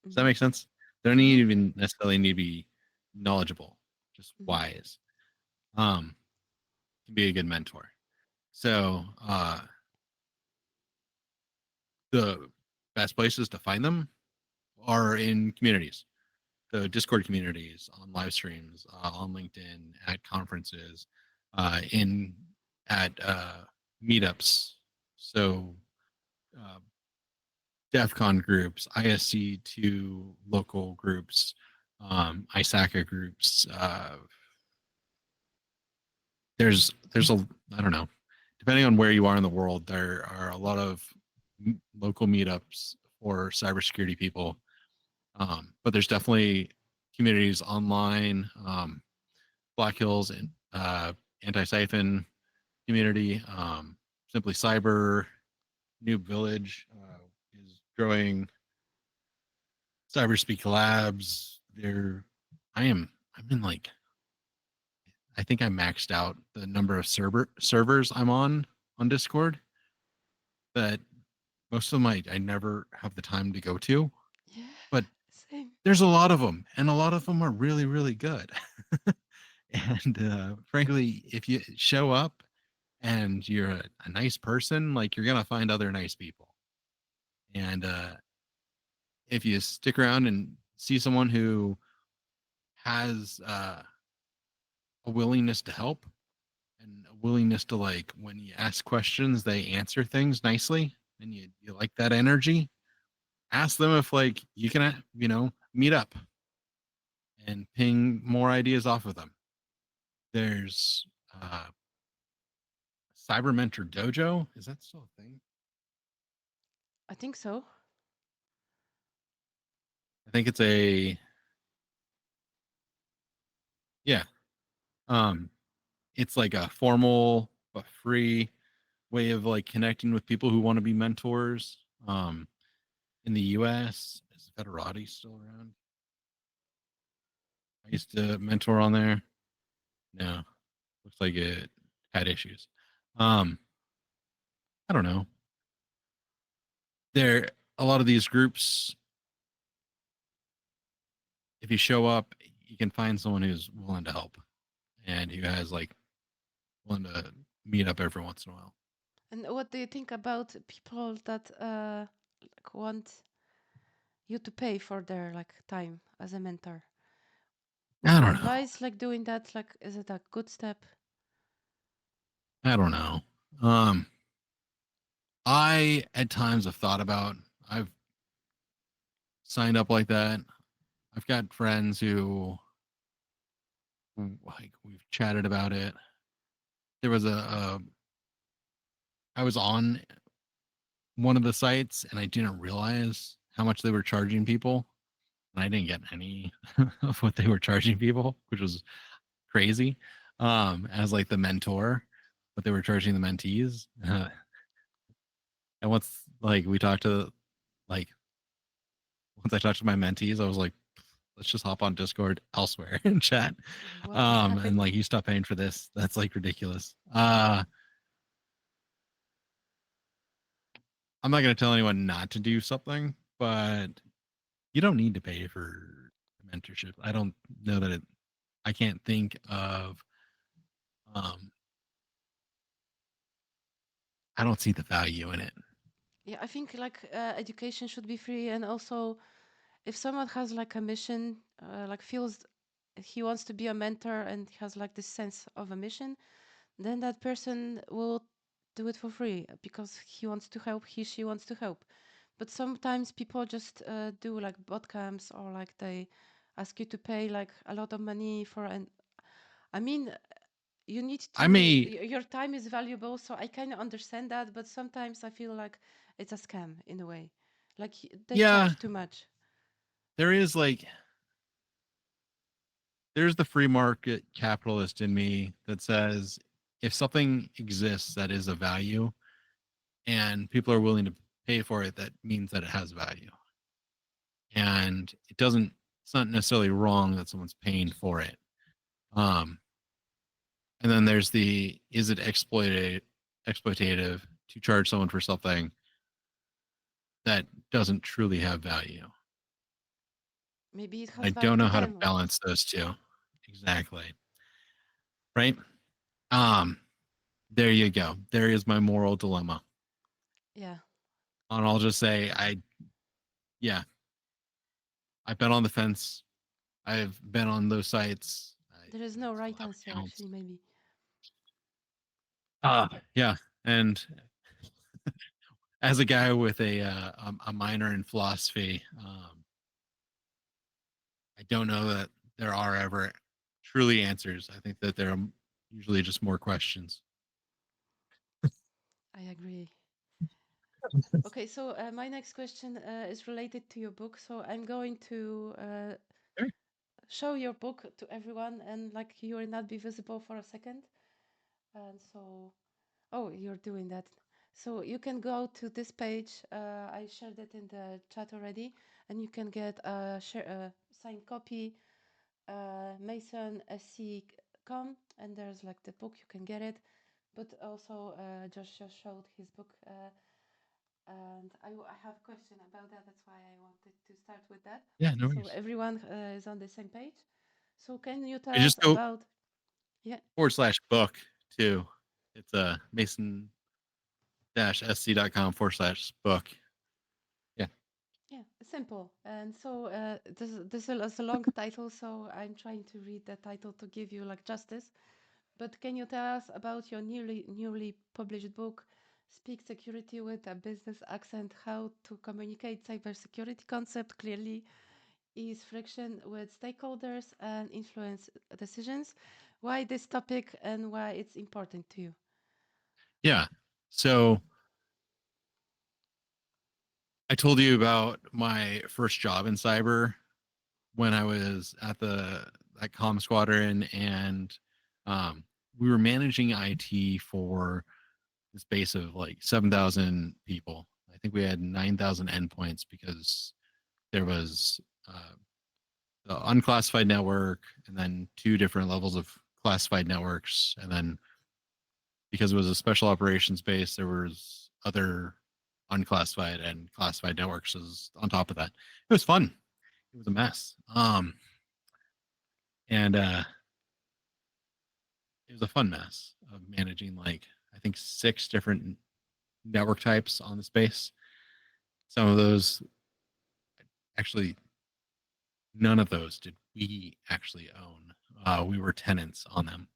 Does that Mm-hmm. make sense? They don't Mm-hmm. even necessarily need to be knowledgeable, just Mm-hmm. wise. Um, can be a good mentor. So the best places to find them are in communities. So Discord communities, on live streams, on LinkedIn, at conferences, in at meetups. So uh, DEF CON groups, ISC2 local groups, ISACA groups. There's a I don't know. Depending on where you are in the world, there are a lot of local meetups for cybersecurity people. But there's definitely communities online. Black Hills and Anti-Siphon community. Simply Cyber, New Village is growing. Cyberspeak Labs. I am. I'm in like. I think I maxed out the number of servers I'm on Discord. that most of them I never have the time to go to, Yeah, but same. there's a lot of them, and a lot of them are really, really good. And frankly, if you show up and you're a nice person, like you're gonna find other nice people. And if you stick around and see someone who has a willingness to help and a willingness to like when you ask questions, they answer things nicely, and you like that energy, ask them if like you can meet up and ping more ideas off of them. There's Cyber Mentor Dojo. Is that still a thing? I think so. I think it's a yeah. Um, it's like a formal but free way of like connecting with people who want to be mentors. In the U.S., is Federati still around? I used to mentor on there. No, looks like it had issues. Um, I don't know. There, a lot of these groups, if you show up, you can find someone who's willing to help and who has like willing to meet up every once in a while. And what do you think about people that like want you to pay for their like time as a mentor? Would I you don't know. advise like doing that? Like, is it a good step? I don't know. Um, I at times have thought about. I've signed up like that. I've got friends who like we've chatted about it. There was I was on one of the sites and I didn't realize how much they were charging people, and I didn't get any of what they were charging people, which was crazy. As like the mentor, what they were charging the mentees. And once like we talked to like once I talked to my mentees, I was like, let's just hop on Discord elsewhere and chat. What is And happening? like you stop paying for this. That's like ridiculous. I'm not gonna tell anyone not to do something, but you don't need to pay for mentorship. I don't know that it I can't think of um I don't see the value in it. Yeah, I think like education should be free, and also if someone has like a mission, like feels he wants to be a mentor and has like this sense of a mission, then that person will do it for free because he wants to help, she wants to help. But sometimes people just do like bot camps, or like they ask you to pay like a lot of money for an. I mean, you need I to. may Your time is valuable, so I kind of understand that. But sometimes I feel like it's a scam in a way, like they yeah, charge too much. there is like there's the free market capitalist in me that says if something exists that is of value and people are willing to pay for it, that means that it has value. And it's not necessarily wrong that someone's paying for it. Um, and then there's the is it exploitative to charge someone for something that doesn't truly have value? Maybe it And I has value don't to know how to them. balance those two. Exactly. Right. Um, there you go. There is my moral dilemma. Yeah, And I'll just say yeah, I've been on the fence. I've been on those sites. there is I no still right have answer accounts. actually. Maybe. Yeah. And as a guy with a minor in philosophy, I don't know that there are ever truly answers. I think that there are usually just more questions. I agree. Okay, so my next question is related to your book. So I'm going to Sure. show your book to everyone, and like you will not be visible for a second. And so, oh, you're doing that. So you can go to this page. I shared it in the chat already, and you can get a signed copy, Mason SC.com, and there's like the book. You can get it, but also Josh just showed his book. And I have a question about that. That's why I wanted to start with that. Yeah, no So worries. everyone is on the same page. So can you I tell us just go about, yeah, /book too. It's mason sc.com/book. Yeah. yeah, simple. And so this is a long title, so I'm trying to read the title to give you like justice. But can you tell us about your newly published book, Speak Security with a Business Accent: How to Communicate Cybersecurity Concept Clearly, Ease Friction with Stakeholders, and Influence Decisions? Why this topic and why it's important to you? Yeah. So I told you about my first job in cyber when I was at the at Com Squadron, and um, we were managing IT for this base of like 7,000 people. I think we had 9,000 endpoints because there was the unclassified network and then two different levels of classified networks, and then because it was a special operations base, there was other unclassified and classified networks as on top of that. It was fun. It was a mess. And It was a fun mess of managing like I think 6 different network types on the space. Some of those actually none of those did we actually own. We were tenants on them.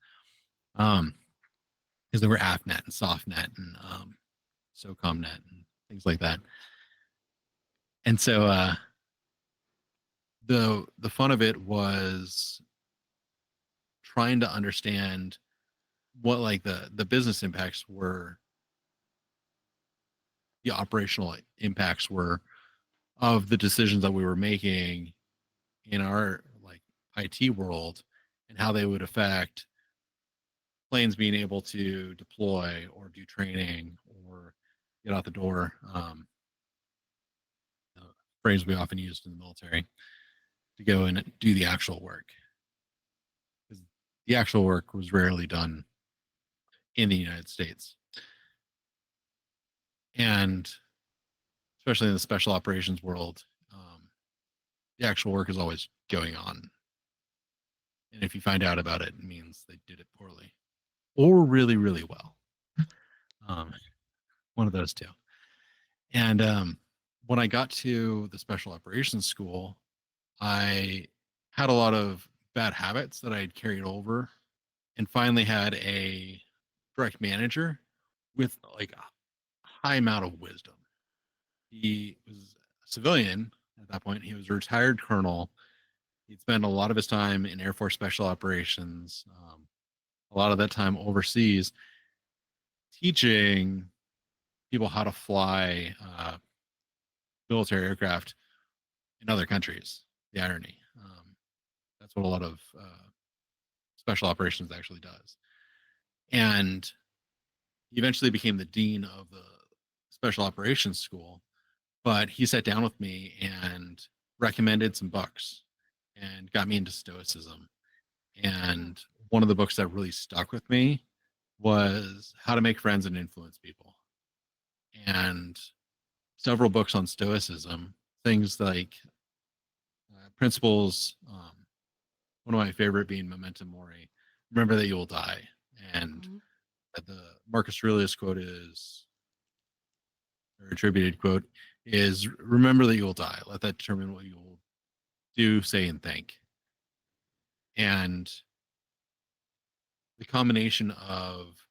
Because there were AppNet and SoftNet and SOCOMNet and things like that. And so the fun of it was trying to understand what like the business impacts were, the operational impacts were of the decisions that we were making in our like IT world, and how they would affect planes being able to deploy or do training or get out the door. The phrase we often used in the military to go and do the actual work, because the actual work was rarely done in the United States, and especially in the special operations world, the actual work is always going on. And if you find out about it, it means they did it poorly or really, really well. Um, One of those two. And When I got to the special operations school, I had a lot of bad habits that I had carried over, and finally had a direct manager with like a high amount of wisdom. He was a civilian at that point. He was a retired colonel. He'd spent a lot of his time in Air Force Special Operations, a lot of that time overseas, teaching people how to fly military aircraft in other countries. The irony. That's what a lot of special operations actually does. And he eventually became the dean of the special operations school. But he sat down with me and recommended some books and got me into stoicism. Oh, And one of the books that really stuck with me was How to Make Friends and Influence People, and several books on stoicism, things like principles. One of my favorite being Memento Mori, remember that you will die. And mhm. the Marcus Aurelius quote is, or attributed quote is, remember that you will die. Let that determine what you will do, say, and think. And the combination of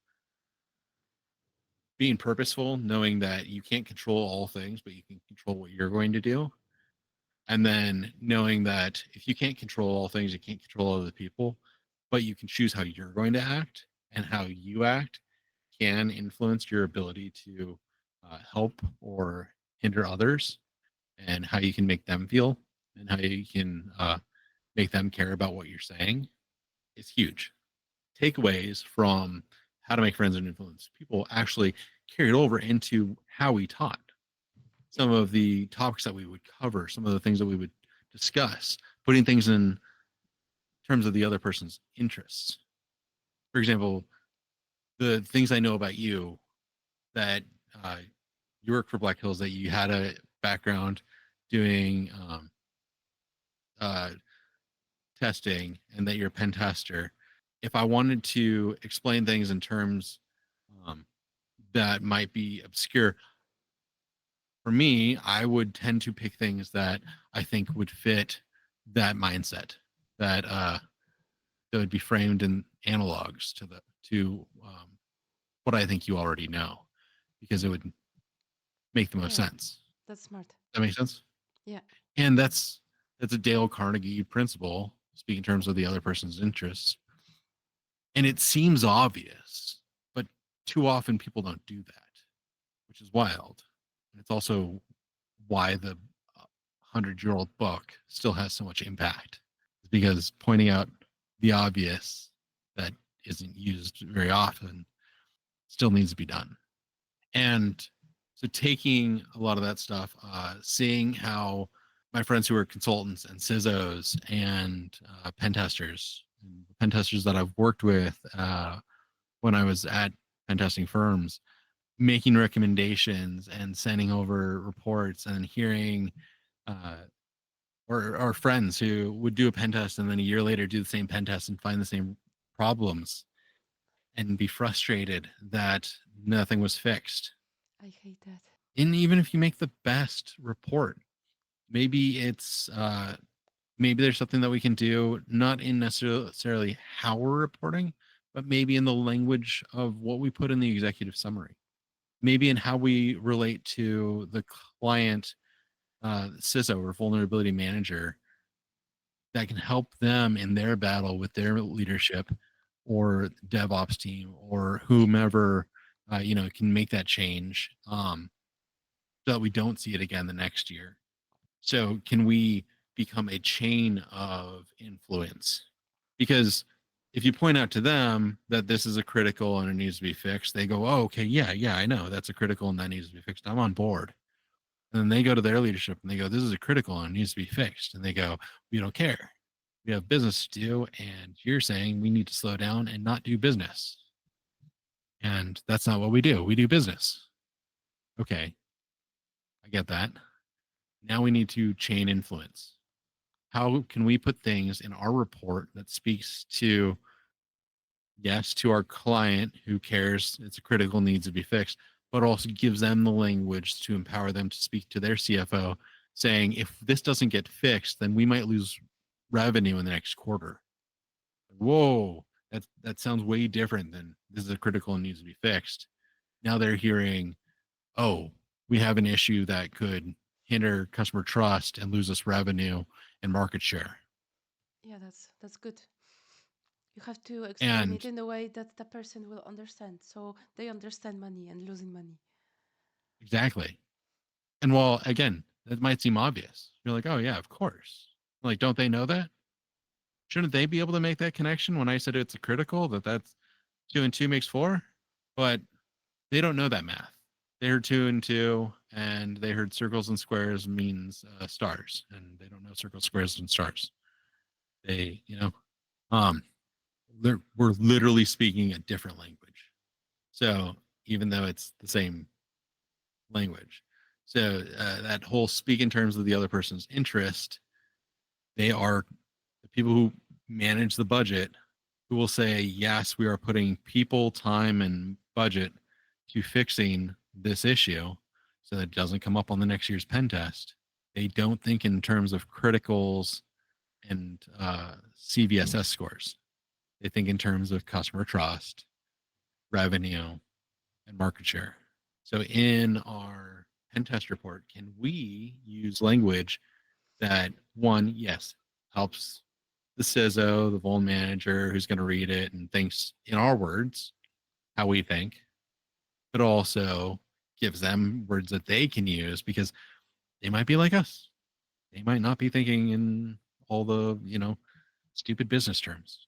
being purposeful, knowing that you can't control all things, but you can control what you're going to do. And then knowing that if you can't control all things, you can't control other people, but you can choose how you're going to act, and how you act can influence your ability to help or hinder others, and how you can make them feel, and how you can make them care about what you're saying is huge. Takeaways from How to Make Friends and Influence People actually carried over into how we taught. Yeah, Some of the topics that we would cover, some of the things that we would discuss, putting things in terms of the other person's interests. For example, the things I know about you that uh, you work for Black Hills, that you had a background doing uh, testing and that you're a pen tester. If I wanted to explain things in terms um, that might be obscure, for me, I would tend to pick things that I think would fit that mindset, that that would be framed in analogs to the to what I think you already know, because it would make the most Yeah, sense. that's smart. That makes sense. Yeah, And that's a Dale Carnegie principle, speak in terms of the other person's interests. And it seems obvious, but too often people don't do that, which is wild. And it's also why the 100-year-old book still has so much impact, because pointing out the obvious that isn't used very often still needs to be done. And so taking a lot of that stuff, seeing how my friends who are consultants and CISOs and pen testers that I've worked with when I was at pen testing firms, making recommendations and sending over reports, and hearing uh, or friends who would do a pen test and then a year later do the same pen test and find the same problems and be frustrated that nothing was fixed. I hate that. And even if you make the best report, maybe it's maybe there's something that we can do, not in necessarily how we're reporting, but maybe in the language of what we put in the executive summary, maybe in how we relate to the client CISO or vulnerability manager, that can help them in their battle with their leadership or DevOps team or whomever can make that change, so that we don't see it again the next year. So can we become a chain of influence? Because if you point out to them that this is a critical and it needs to be fixed, they go, "Oh, okay, yeah, I know that's a critical and that needs to be fixed. I'm on board." And then they go to their leadership and they go, "This is a critical and it needs to be fixed." And they go, "We don't care. We have business to do, and you're saying we need to slow down and not do business." And that's not what we do. We do business. Okay, I get that. Now we need to chain influence. How can we put things in our report that speaks to, yes, to our client who cares it's a critical, needs to be fixed, but also gives them the language to empower them to speak to their CFO, saying if this doesn't get fixed, then we might lose revenue in the next quarter. Whoa, that sounds way different than this is a critical and needs to be fixed. Now they're hearing, oh, we have an issue that could hinder customer trust and lose us revenue and market share. Yeah, that's good. You have to explain it And in a way that the person will understand, so they understand money and losing money. exactly. And while again, that might seem obvious, you're like, oh yeah, of course. Like, don't they know that? Shouldn't they be able to make that connection when I said it's a critical that's two and two makes four? But they don't know that math. They heard two and two, and they heard circles and squares means stars, and they don't know circles, squares, and stars. They, um, we're literally speaking a different language. So even though it's the same language, so that whole speak in terms of the other person's interest, they are the people who manage the budget, who will say, yes, we are putting people, time, and budget to fixing this issue so that it doesn't come up on the next year's pen test. They don't think in terms of criticals and CVSS scores. They think in terms of customer trust, revenue, and market share. So in our pen test report, can we use language that, one, yes, helps the CISO, the Vol manager who's going to read it and thinks in our words how we think, but also gives them words that they can use, because they might be like us. They might not be thinking in all the, stupid business terms,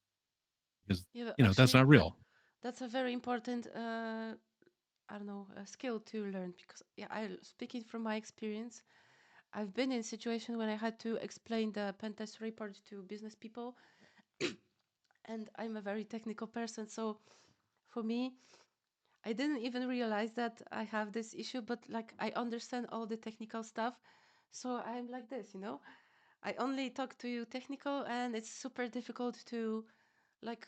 because, Yeah, but that's actually, not real. that's a very important, I don't know, skill to learn because, yeah, speaking from my experience, I've been in a situation when I had to explain the pen test report to business people, and I'm a very technical person, so for me, I didn't even realize that I have this issue, but like I understand all the technical stuff. So I'm like this, you know? I only talk to you technical, and it's super difficult to like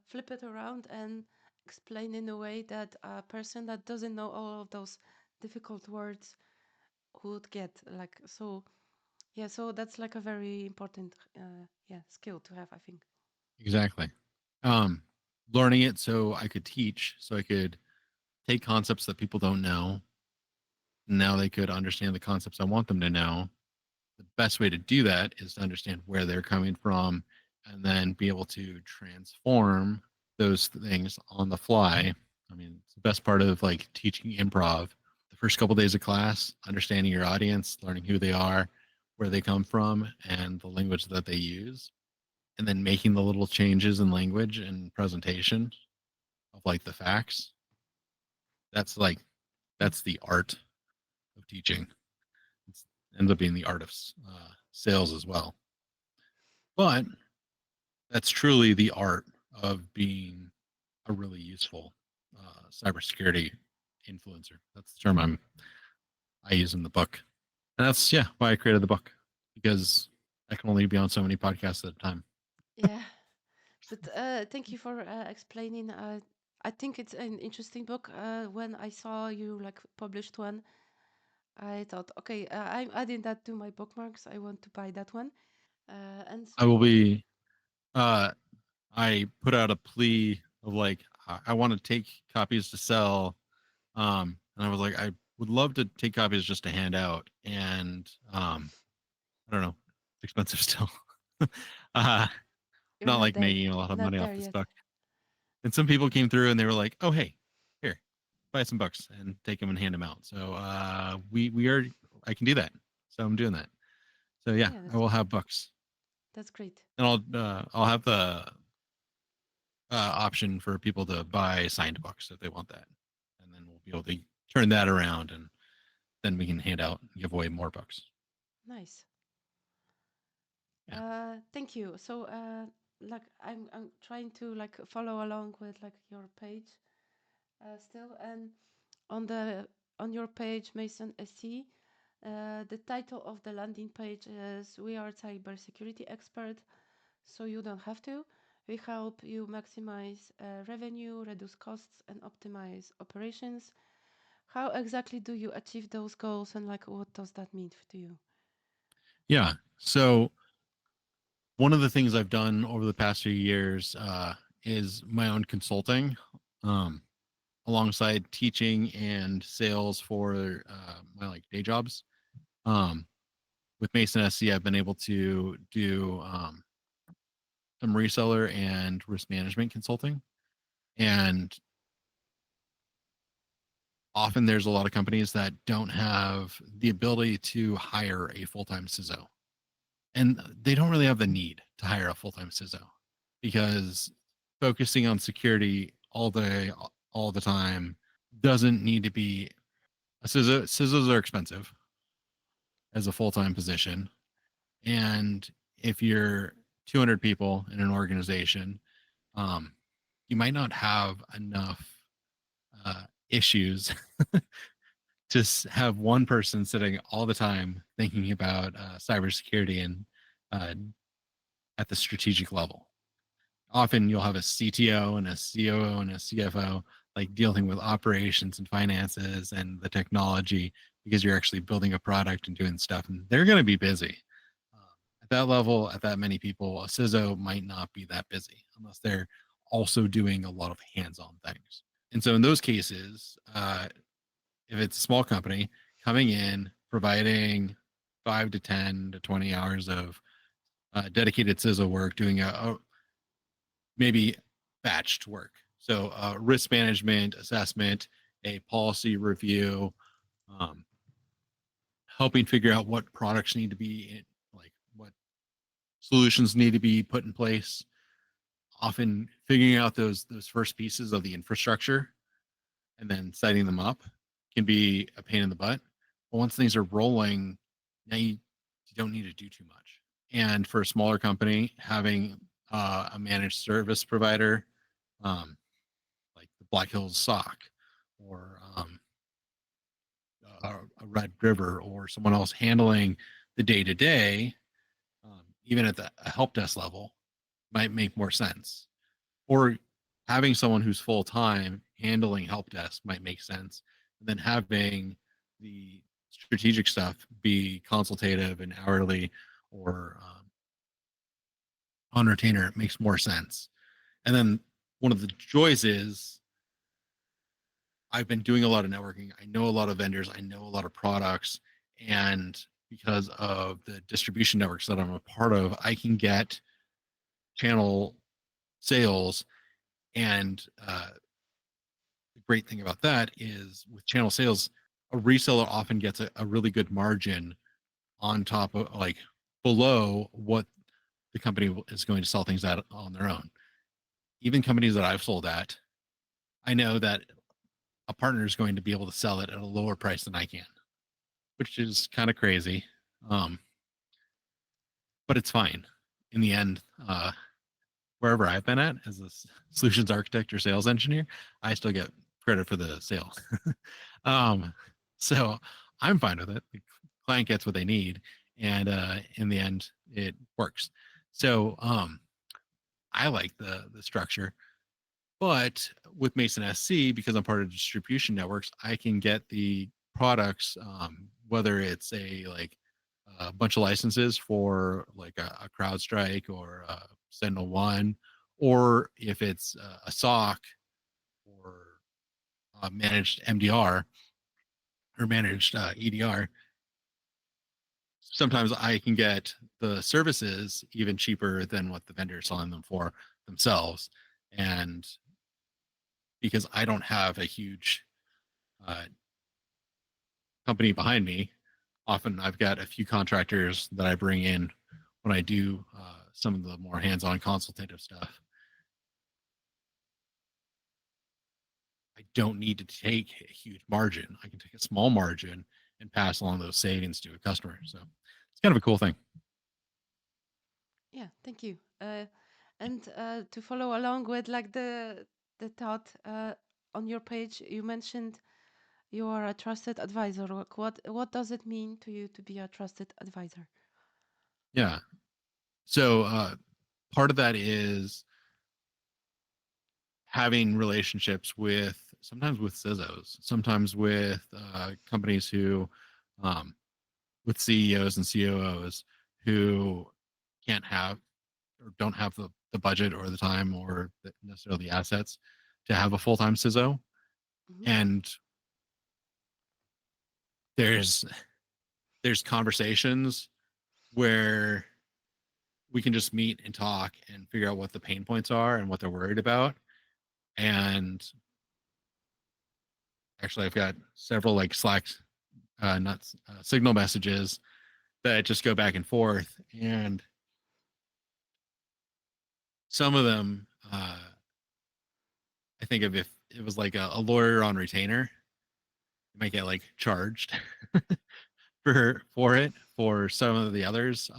flip it around and explain in a way that a person that doesn't know all of those difficult words would get. Like, so yeah, so that's like a very important yeah, skill to have, I think. Exactly. Um, Learning it so I could teach, so I could take concepts that people don't know. Now they could understand the concepts I want them to know. The best way to do that is to understand where they're coming from and then be able to transform those things on the fly. I mean, it's the best part of like teaching improv. The first couple of days of class, understanding your audience, learning who they are, where they come from, and the language that they use, and then making the little changes in language and presentation of like the facts. That's like that's the art of teaching. It ends up being the art of sales as well. But that's truly the art of being a really useful cybersecurity influencer. That's the term I use in the book, and that's why I created the book, because I can only be on so many podcasts at a time. Yeah, but thank you for explaining. I think it's an interesting book. When I saw you like published one, I thought, okay, I'm adding that to my bookmarks. I want to buy that one. And I will so, be. Uh, I put out a plea of like I want to take copies to sell, and I was like I would love to take copies just to hand out, and I don't know, it's expensive still. uh, you're Not not like there, making a lot of not money there off this yet. book. And some people came through and they were like, "Oh, hey, here, buy some books and take them and hand them out." So we are I can do that. So I'm doing that. So yeah, Yeah, I will have books, that's great. and I'll have the option for people to buy signed books if they want that, and then we'll be able to turn that around, and then we can hand out and give away more books. Nice. Yeah, Thank you. So, like, I'm trying to like follow along with like your page still, and on the on your page, Mason SC, the title of the landing page is "We are cybersecurity expert, so you don't have to. We help you maximize revenue, reduce costs, and optimize operations." How exactly do you achieve those goals, and like, what does that mean to you? yeah. So one of the things I've done over the past few years is my own consulting. Um, Alongside teaching and sales for my like day jobs. Um, with Mason SC, I've been able to do some reseller and risk management consulting. And often there's a lot of companies that don't have the ability to hire a full-time CISO. And they don't really have the need to hire a full-time CISO, because focusing on security all day, all the time doesn't need to be a CISO. CISOs are expensive as a full-time position. And if you're 200 people in an organization, um, you might not have enough issues to have one person sitting all the time thinking about cybersecurity and uh, at the strategic level. Often you'll have a CTO and a COO and a CFO like dealing with operations and finances and the technology, because you're actually building a product and doing stuff, and they're going to be busy. Um, at that level, at that many people, a CISO might not be that busy unless they're also doing a lot of hands-on things. And so in those cases, if it's a small company coming in, providing 5 to 10 to 20 hours of dedicated CISO work, doing a maybe batched work. So risk management, assessment, a policy review, um, helping figure out what products need to be in, like what solutions need to be put in place. Often figuring out those first pieces of the infrastructure and then setting them up can be a pain in the butt. But once things are rolling, now you don't need to do too much. And for a smaller company, having a managed service provider, um, like the Black Hills SOC. or a Red River or someone else handling the day to day, even at the help desk level, might make more sense. Or having someone who's full time handling help desk might make sense. And then having the strategic stuff be consultative and hourly or on retainer makes more sense. And then one of the joys is I've been doing a lot of networking. I know a lot of vendors. I know a lot of products. And because of the distribution networks that I'm a part of, I can get channel sales. And the great thing about that is with channel sales, a reseller often gets a really good margin on top of like below what the company is going to sell things at on their own. Even companies that I've sold at, I know that a partner is going to be able to sell it at a lower price than I can, which is kind of crazy. Um, but it's fine in the end. Wherever I've been at as a solutions architect or sales engineer, I still get credit for the sale. um, so I'm fine with it. The client gets what they need, and in the end, it works. So I like the structure. But with Mason SC, because I'm part of distribution networks, I can get the products, whether it's a bunch of licenses for like a CrowdStrike or a Sentinel One, or if it's a SOC or managed MDR or managed EDR. Sometimes I can get the services even cheaper than what the vendor is selling them for themselves, and because I don't have a huge uh, company behind me. Often I've got a few contractors that I bring in when I do some of the more hands-on consultative stuff. I don't need to take a huge margin. I can take a small margin and pass along those savings to a customer. So it's kind of a cool thing. Yeah, thank you. And to follow along with like the thought on your page, you mentioned you are a trusted advisor. What does it mean to you to be a trusted advisor? Yeah. So part of that is having relationships with sometimes with CISOs, sometimes with companies who um, with CEOs and COOs who can't have or don't have the budget or the time or necessarily the assets to have a full-time CISO. Hmm. And there's there's conversations where we can just meet and talk and figure out what the pain points are and what they're worried about. And actually, I've got several like Slack, not Signal messages that just go back and forth. And some of them, I think of if it was like a lawyer on retainer, you might get like charged for it. For some of the others,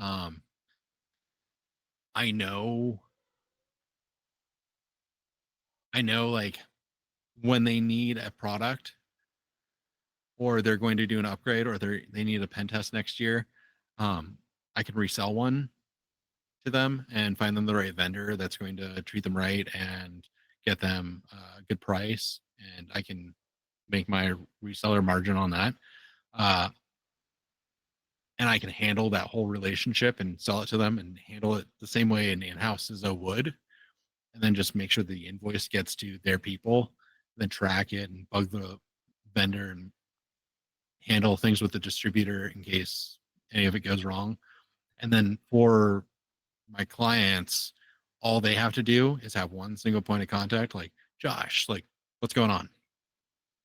I know, I know like when they need a product or they're going to do an upgrade or they need a pen test next year, um, I can resell one to them and find them the right vendor that's going to treat them right and get them a good price, and I can make my reseller margin on that. Uh, and I can handle that whole relationship and sell it to them and handle it the same way an in-house ISO would, and then just make sure the invoice gets to their people, then track it and bug the vendor and handle things with the distributor in case any of it goes wrong. And then for my clients, all they have to do is have one single point of contact, like Josh, like what's going on?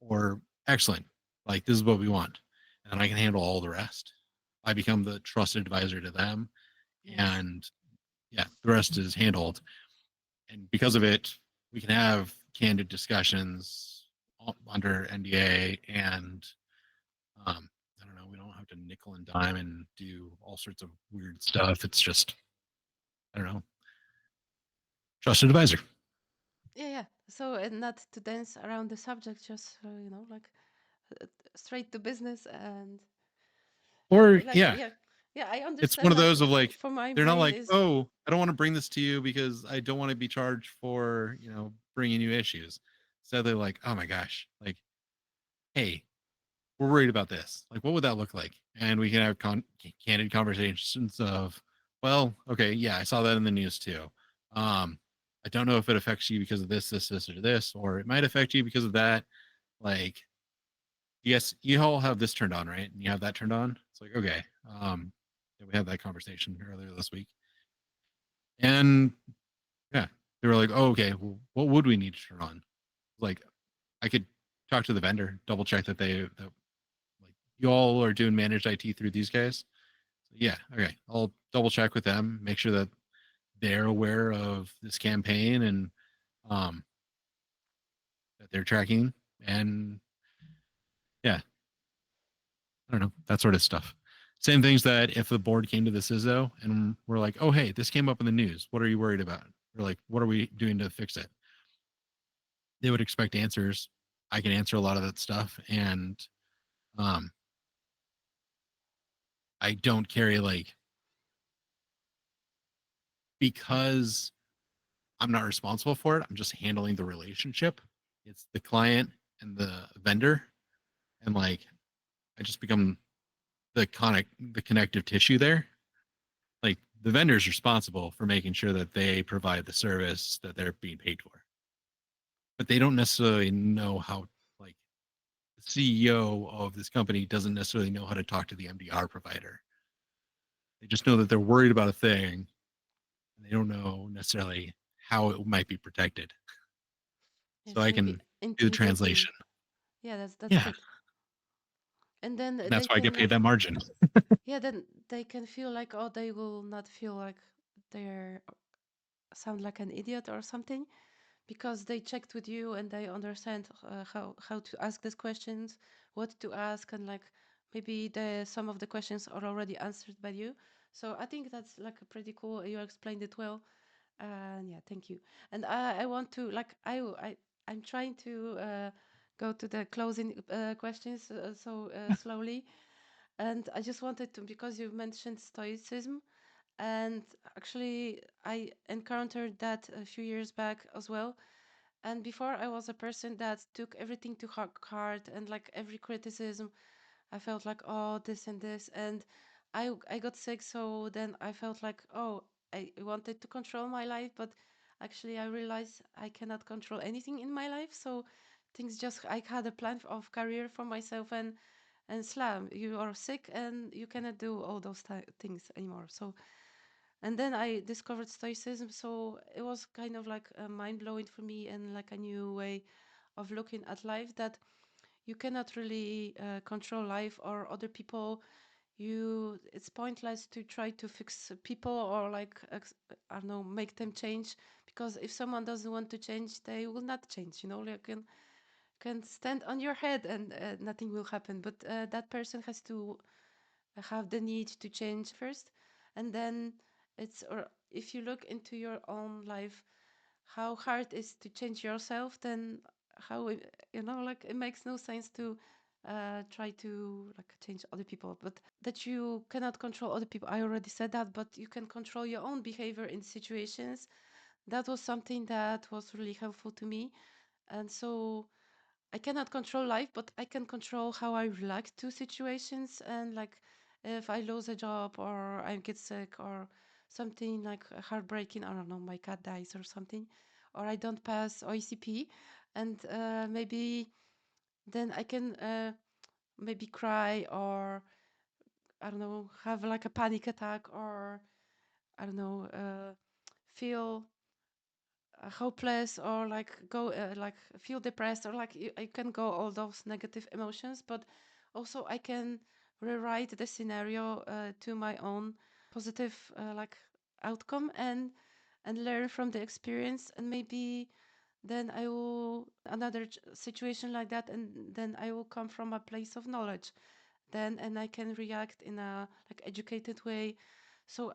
Or excellent, like this is what we want. And then I can handle all the rest. I become the trusted advisor to them. Yes. And yeah, the rest is handled. And because of it, we can have candid discussions under NDA and I don't know, we don't have to nickel and dime and do all sorts of weird stuff. It's just, I don't know, trusted advisor. Yeah, yeah. So, and not to dance around the subject, just like uh, straight to business and Or like yeah, yeah, yeah. I it's one understand. of Like those of like for my they're not brain like, is oh, I don't want to bring this to you because I don't want to be charged for bringing you issues. So they're like, oh my gosh, like, hey, we're worried about this. Like, what would that look like? And we can have candid conversations of, well, okay, yeah, I saw that in the news too. Um, I don't know if it affects you because of this, or this, or it might affect you because of that. Like, yes, you all have this turned on, right? And you have that turned on. It's like, okay. Yeah, we had that conversation earlier this week. And yeah, they were like, oh, okay, well, what would we need to turn on? Like, I could talk to the vendor, double check that like you all are doing managed IT through these guys. So yeah, okay. I'll double check with them, make sure that they're aware of this campaign and um that they're tracking. And yeah, I don't know, that sort of stuff. Same things that if the board came to the CISO and we're like, oh hey, this came up in the news. What are you worried about? Or like, what are we doing to fix it? They would expect answers. I can answer a lot of that stuff. And um I don't carry like because I'm not responsible for it. I'm just handling the relationship. It's the client and the vendor. And like I just become the connective tissue there. Like the vendor is responsible for making sure that they provide the service that they're being paid for. But they don't necessarily know how like the CEO of this company doesn't necessarily know how to talk to the MDR provider. They just know that they're worried about a thing and they don't know necessarily how it might be protected. So yes, I maybe can do the intimidating. translation. Yeah, that's Yeah. good. And then And they that's why I get can paid that margin. yeah, then they can feel like, oh, they will not feel like they're sound like an idiot or something because they checked with you and they understand how to ask these questions, what to ask, and like maybe the some of the questions are already answered by you. So I think that's like a pretty cool. You explained it well, and yeah, thank you. And I want to like I'm trying to go to the closing questions slowly, and I just wanted to because you mentioned stoicism. And actually, I encountered that a few years back as well. And before, I was a person that took everything to heart, and like every criticism, I felt like, oh, this and this. And I got sick. So then I felt like, oh, I wanted to control my life. But actually, I realized I cannot control anything in my life. So things just, I had a plan of career for myself and slam, you are sick and you cannot do all those things anymore. So and then I discovered stoicism, so it was kind of like mind blowing for me and like a new way of looking at life that you cannot really control life or other people. You it's pointless to try to fix people or like I don't know, make them change, because if someone doesn't want to change, they will not change. You know, like can stand on your head and nothing will happen. But that person has to have the need to change first, and then it's or if you look into your own life how hard it is to change yourself, then like it makes no sense to try to like change other people. But that you cannot control other people, I already said that, but you can control your own behavior in situations. That was something that was really helpful to me. And so I cannot control life, but I can control how I react to situations. And like if I lose a job or I get sick or something like heartbreaking, I don't know, my cat dies or something, or I don't pass OECP, and maybe then I can maybe cry or I don't know, have like a panic attack or I don't know, feel hopeless or like go like feel depressed or like I can go all those negative emotions, but also I can rewrite the scenario to my own positive like outcome and learn from the experience, and maybe then I will another situation like that, and then I will come from a place of knowledge then, and I can react in a like educated way. So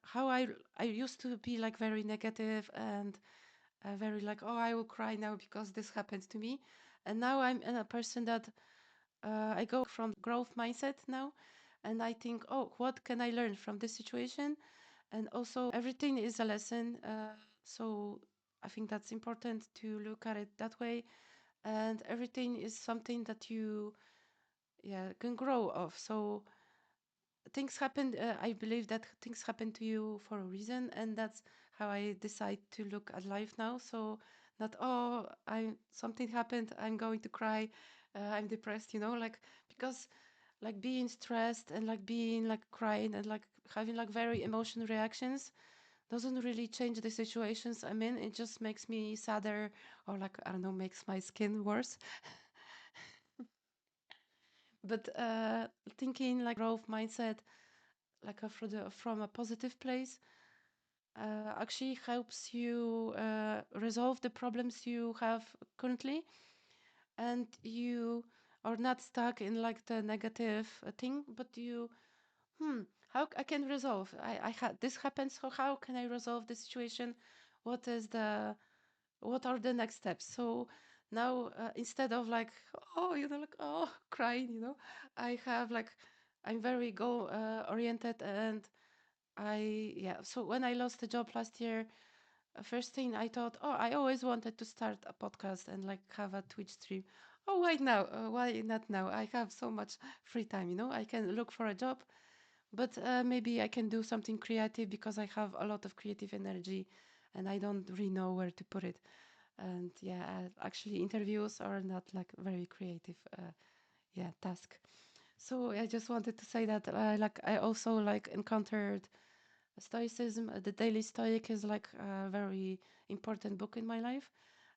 how I used to be like very negative and very like, oh, I will cry now because this happened to me. And now I'm a person that I go from growth mindset now, and I think, oh, what can I learn from this situation? And also, everything is a lesson. So I think that's important to look at it that way. And everything is something that you, yeah, can grow of. So things happen. I believe that things happen to you for a reason, and that's how I decide to look at life now. So not, oh, I something happened, I'm going to cry, I'm depressed, like, because like being stressed and like being like crying and like having like very emotional reactions doesn't really change the situations I'm in. It just makes me sadder, or like, I don't know, makes my skin worse. But thinking like growth mindset, like from a positive place, actually helps you resolve the problems you have currently, and you are not stuck in like the negative thing, but you, how I can resolve, I had this happens, so how can I resolve the situation? what is the what are the next steps? So now, instead of like, oh, like, oh, crying, I have like, I'm very goal oriented. And yeah, so when I lost the job last year, first thing I thought, oh, I always wanted to start a podcast and like have a Twitch stream. Oh, why now? Why not now? I have so much free time, I can look for a job, but maybe I can do something creative because I have a lot of creative energy and I don't really know where to put it. And yeah, actually, interviews are not like very creative, yeah, task. So I just wanted to say that, like, I also like encountered Stoicism. The Daily Stoic is like a very important book in my life.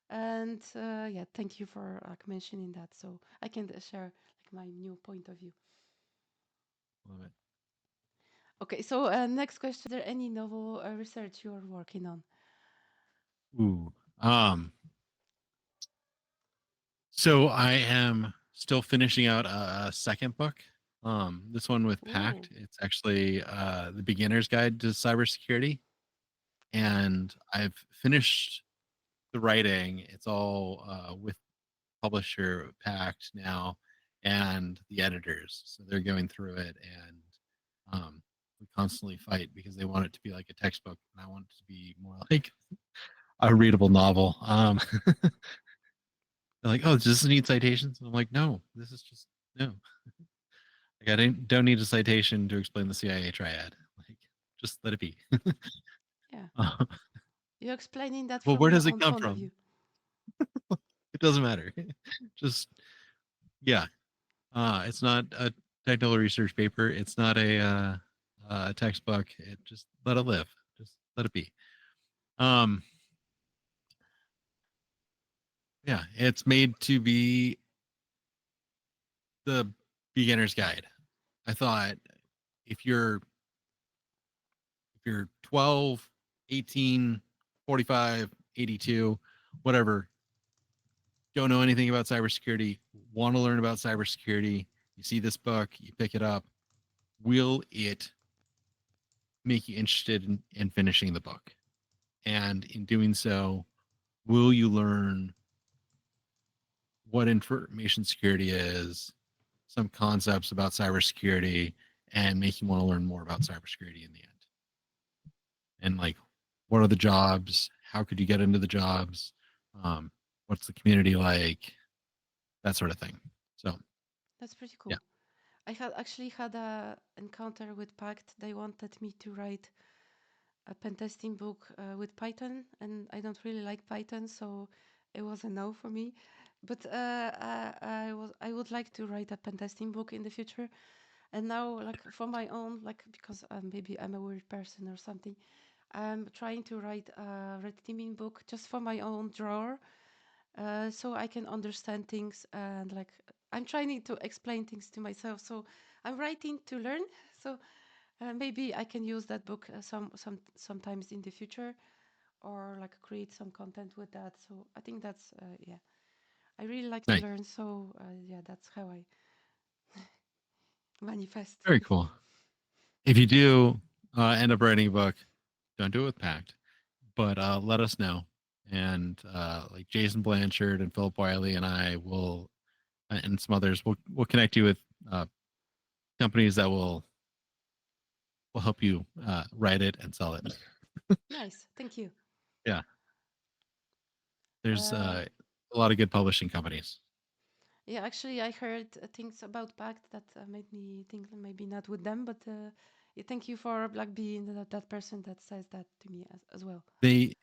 And yeah, thank you for like mentioning that. So I can share like my new point of view. Love it. Okay, so next question: is there any novel research you are working on? Ooh. So I am still finishing out a second book. This one with Ooh, Pact. It's actually the beginner's guide to cybersecurity. And I've finished the writing. It's all with publisher Pact now and the editors. So they're going through it, and we constantly fight because they want it to be like a textbook, and I want it to be more like a readable novel. They're like, "Oh, does this need citations?" And I'm like, "No, this is just no. Like, I don't need a citation to explain the CIA triad. Like, just let it be." yeah. Uh, You're explaining that well, from where your does it own come point of from? view. It doesn't matter. Just yeah. It's not a technical research paper. It's not a textbook. It just let it live. Just let it be. Um, yeah, it's made to be the beginner's guide. I thought if you're if you're 12, 18, 45, 82, whatever, don't know anything about cybersecurity, want to learn about cybersecurity, you see this book, you pick it up, will it make you interested in finishing the book? And in doing so, will you learn what information security is, some concepts about cybersecurity, and make you want to learn more about cybersecurity in the end? And like, what are the jobs? How could you get into the jobs? What's the community like? That sort of thing. So, That's pretty yeah, cool. I had actually had a encounter with Pact. They wanted me to write a pen testing book with Python, and I don't really like Python, so it was a no for me. But I would like to write a pen testing book in the future. And now, like for my own, like because maybe I'm a weird person or something, I'm trying to write a red teaming book just for my own drawer, so I can understand things, and like I'm trying to explain things to myself. So I'm writing to learn. So maybe I can use that book sometimes in the future, or like create some content with that. So I think that's yeah. I really like to nice, learn. So yeah, that's how I manifest. very cool. If you do end up writing a book, don't do it with Pact, but let us know, and like Jason Blanchard and Philip Wiley and I will and some others will connect you with uh, companies that will help you write it and sell it. Nice. Thank you. Yeah, there's Uh, a lot of good publishing companies. yeah, actually, I heard things about Pact that made me think that maybe not with them, but yeah, thank you for like being that person that says that to me as well. They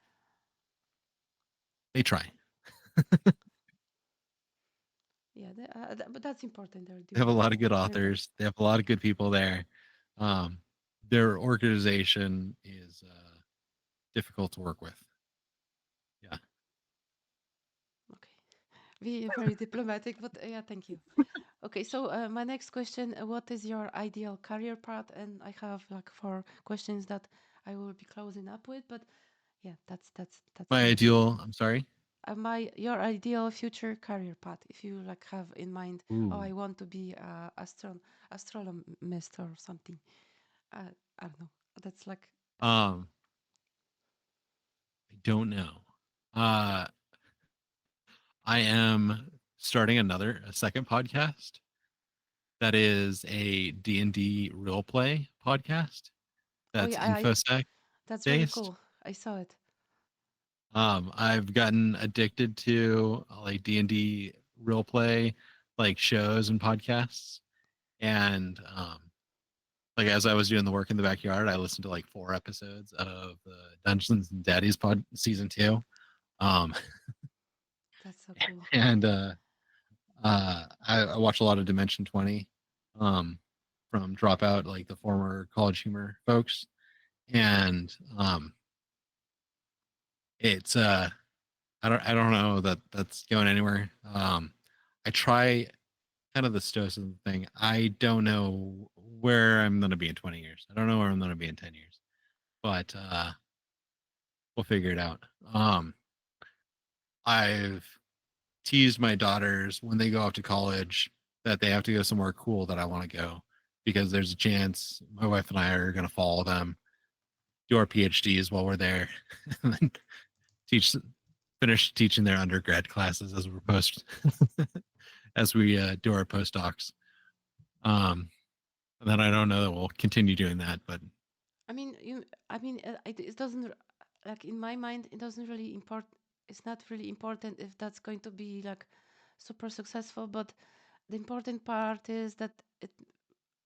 they try. Yeah, but that's important. They're They have a doing lot of good their best. authors. They have a lot of good people there. Um, their organization is difficult to work with. Yeah, Okay, be very diplomatic, but yeah, thank you. Okay, so my next question: what is your ideal career path? And I have like 4 questions that I will be closing up with, but yeah, that's my the ideal. I'm sorry. my your ideal future career path. If you like have in mind, oh, Ooh. I want to be a astronomist or something. I don't know. That's like I don't know. Uh, I am starting a second podcast that is a D&D role play podcast oh that's yeah, infosec that's very based. cool. I saw it. I've gotten addicted to like D&D role play like shows and podcasts, and like as I was doing the work in the backyard, I listened to like 4 episodes of the Dungeons and Daddies pod season 2. Um That's so cool. and I watch a lot of Dimension 20 um from Dropout, like the former College Humor folks. And it's I don't know that that's going anywhere. I try kind of the stoicism thing. I don't know where I'm going to be in 20 years. I don't know where I'm going to be in 10 years, but we'll figure it out. I've teased my daughters when they go off to college that they have to go somewhere cool that I want to go, because there's a chance my wife and I are going to follow them, do our PhDs while we're there, and then teach finish teaching their undergrad classes as we post as we do our postdocs. Um, and then I don't know that we'll continue doing that, but I mean, it doesn't like in my mind. It doesn't really import. It's not really important if that's going to be like super successful. But the important part is that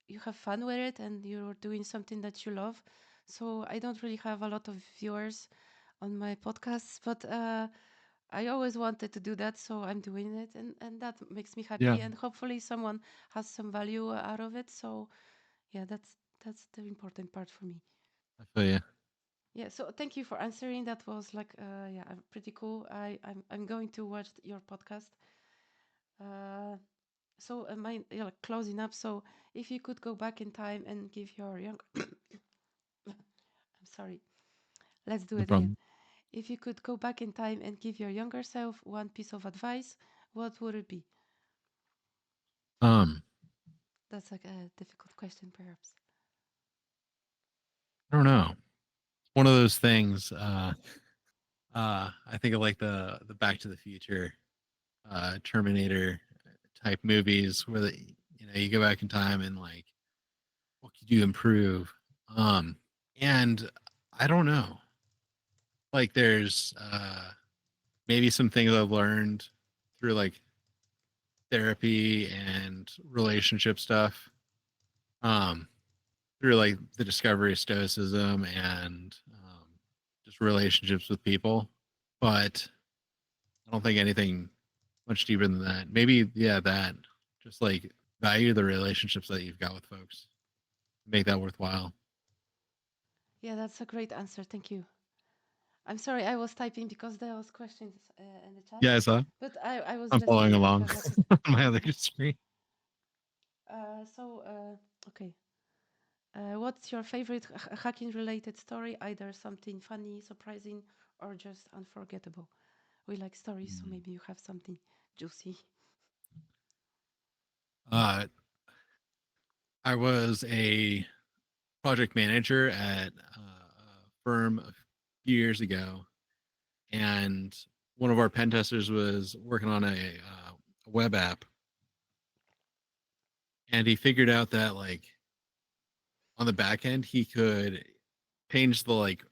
you have fun with it and you're doing something that you love. So I don't really have a lot of viewers on my podcasts, but I always wanted to do that, so I'm doing it, and that makes me yeah, happy. And hopefully, someone has some value out of it. So yeah, that's the important part for me. I feel you. Yeah, so thank you for answering. That was like, yeah, pretty cool. I'm going to watch your podcast. Uh, so my yeah, like closing up. So if you could go back in time and give your young, I'm sorry. Let's do No it again. problem. If you could go back in time and give your younger self one piece of advice, what would it be? Um, That's like a difficult question, perhaps. I don't know. One of those things. I think of like the Back to the Future, Terminator type movies where you go back in time and like what could you improve? And I don't know. Like there's maybe some things I've learned through like therapy and relationship stuff. Um, through like the discovery of stoicism and just relationships with people. But I don't think anything much deeper than that. Maybe, yeah, that just like value the relationships that you've got with folks, make that worthwhile. Yeah, that's a great answer. Thank you. I'm sorry, I was typing because there was questions in the chat, Yeah, I saw. but I was I'm following listening along because like, on my other screen. okay. What's your favorite hacking related story? Either something funny, surprising, or just unforgettable. We like stories, so maybe you have something juicy. Uh, I was a project manager at a firm a few years ago, and one of our pen testers was working on a web app, and he figured out that like on the back end he could change the like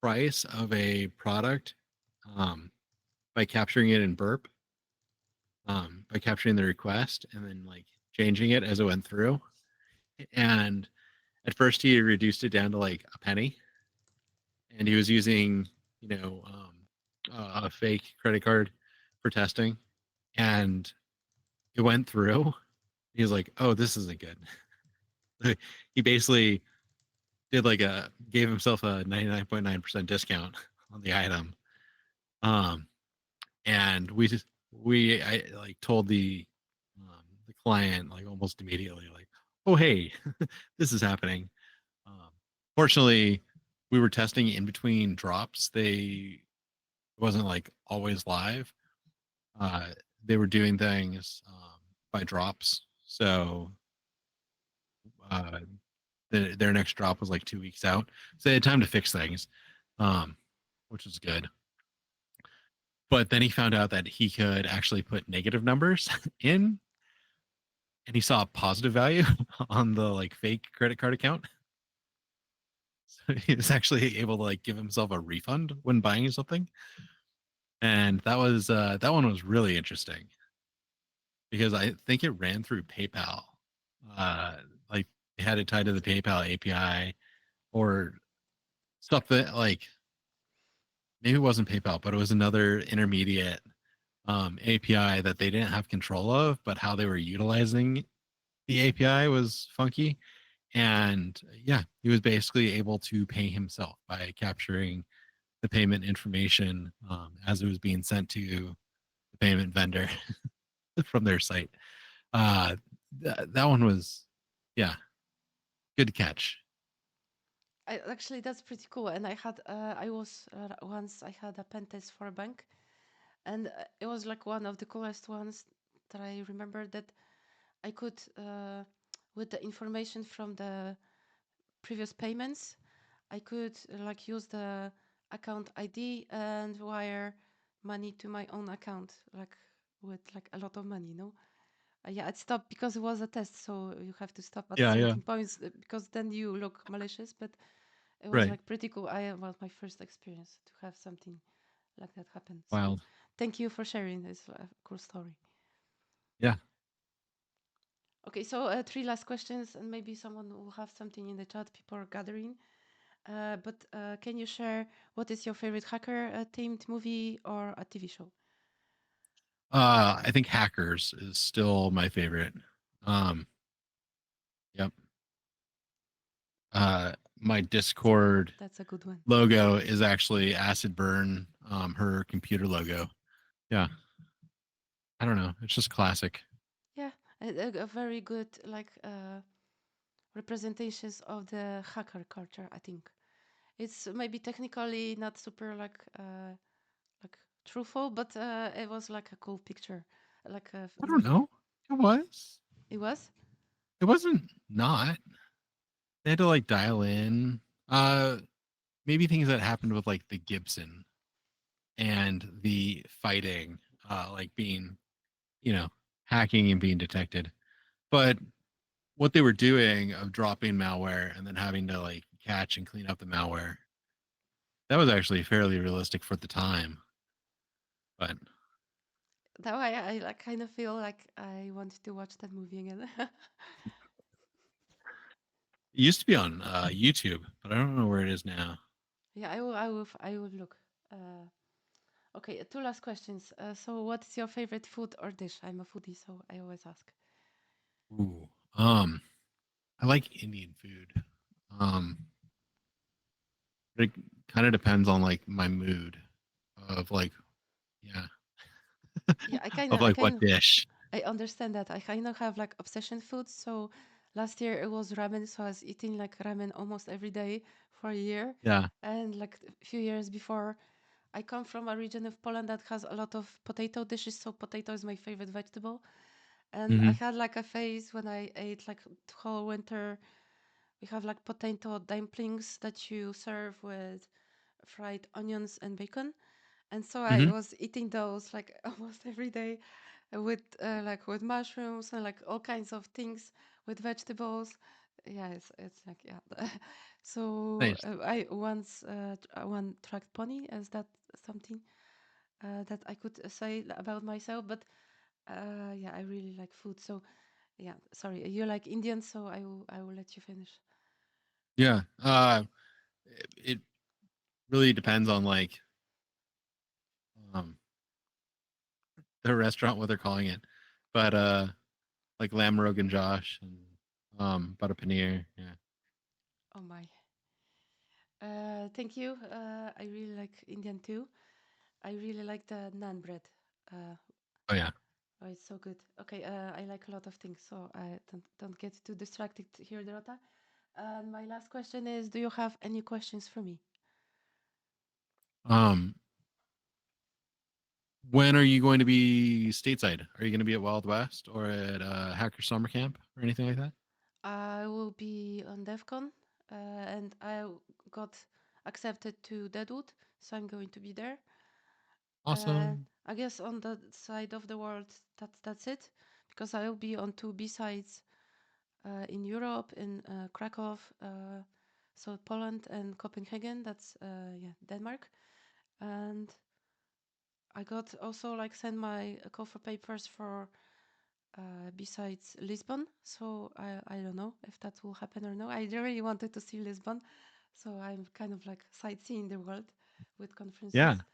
price of a product um, by capturing it in burp, by capturing the request and then like changing it as it went through. And at first he reduced it down to like a penny, and he was using you know a fake credit card for testing, and it went through. He was like, "Oh, this isn't good." He basically did like a gave himself a 99.9% discount on the item. Um, and we I like told the client like almost immediately like, "Oh, hey, this is happening." Um, Fortunately, we were testing in between drops. It wasn't like always live. Uh, they were doing things by drops, so uh, their next drop was like 2 weeks out, so they had time to fix things, um, which was good. But then he found out that he could actually put negative numbers in, and he saw a positive value on the like fake credit card account. So he was actually able to like give himself a refund when buying something, and that one was really interesting because I think it ran through PayPal. Uh, like they had it tied to the PayPal API or stuff that like maybe it wasn't PayPal, but it was another intermediate API that they didn't have control of, but how they were utilizing the API was funky. And yeah, he was basically able to pay himself by capturing the payment information as it was being sent to the payment vendor from their site. Uh, that one was, yeah, good catch. Actually, that's pretty cool. And I was once I had a pen test for a bank, and it was like one of the coolest ones that I remember that I could, with the information from the previous payments, I could like use the account ID and wire money to my own account, like with like a lot of money, you know? Yeah, it stopped because it was a test, so you have to stop at Yeah, yeah, certain points because then you look malicious. But it was right. like pretty cool. I was my first experience to have something like that happen. So Wild. thank you for sharing this cool story. Yeah. Okay, so three last questions, and maybe someone will have something in the chat. People are gathering. But can you share what is your favorite hacker themed movie or a TV show? I think Hackers is still my favorite. Um, yep. My Discord That's a good one. logo is actually Acid Burn, her computer logo. Yeah, I don't know. It's just classic. Yeah, a very good like representations of the hacker culture. I think it's maybe technically not super like truthful, but it was like a cool picture. Like I don't know. It was. it was. It wasn't not. They had to like dial in. Uh, Maybe things that happened with like the Gibson and the fighting, like being, you know, hacking and being detected. But what they were doing of dropping malware and then having to like catch and clean up the malware, that was actually fairly realistic for the time. But it Now I like kind of feel like I want to watch that movie again. used to be on YouTube, but I don't know where it is now. Yeah, I will look. Uh, okay, two last questions. So, what is your favorite food or dish? I'm a foodie, so I always ask. Ooh, I like Indian food. Um, but it kind of depends on like my mood of like, yeah, Yeah, of I like what kind of, dish. I understand that. I kind of have like obsession foods. So, last year it was ramen, so I was eating like ramen almost every day for a year, Yeah. and like a few years before, I come from a region of Poland that has a lot of potato dishes. So, potato is my favorite vegetable. And I Hmm. had like a phase when I ate like the whole winter. We have like potato dumplings that you serve with fried onions and bacon. and so I Hmm. was eating those like almost every day, with like with mushrooms and like all kinds of things with vegetables. Yeah, it's like yeah. So Nice. I once one tracked pony. Is that something that I could say about myself? But yeah, I really like food. So yeah, sorry, you like Indian, so I will let you finish. Yeah. It really depends on like um the restaurant what they're calling it, but like lamb rogan josh and butter paneer. Yeah. Oh my. Thank you. I really like Indian too. I really like the naan bread. Uh, Oh yeah. oh, it's so good. Okay, I like a lot of things, so I don't get too distracted here, Dorota. My last question is: do you have any questions for me? Um, when are you going to be stateside? Are you going to be at Wild West or at Hacker Summer Camp or anything like that? I will be on DevCon, and got accepted to Deadwood, so I'm going to be there. And Awesome. I guess on that side of the world, that's it, because I will be on two B sides in Europe, in Krakow, so Poland and Copenhagen. That's yeah, Denmark. And I got also like send my call for papers for besides Lisbon. So I don't know if that will happen or no. I really wanted to see Lisbon, so I'm kind of like sightseeing the world with Yeah, conferences.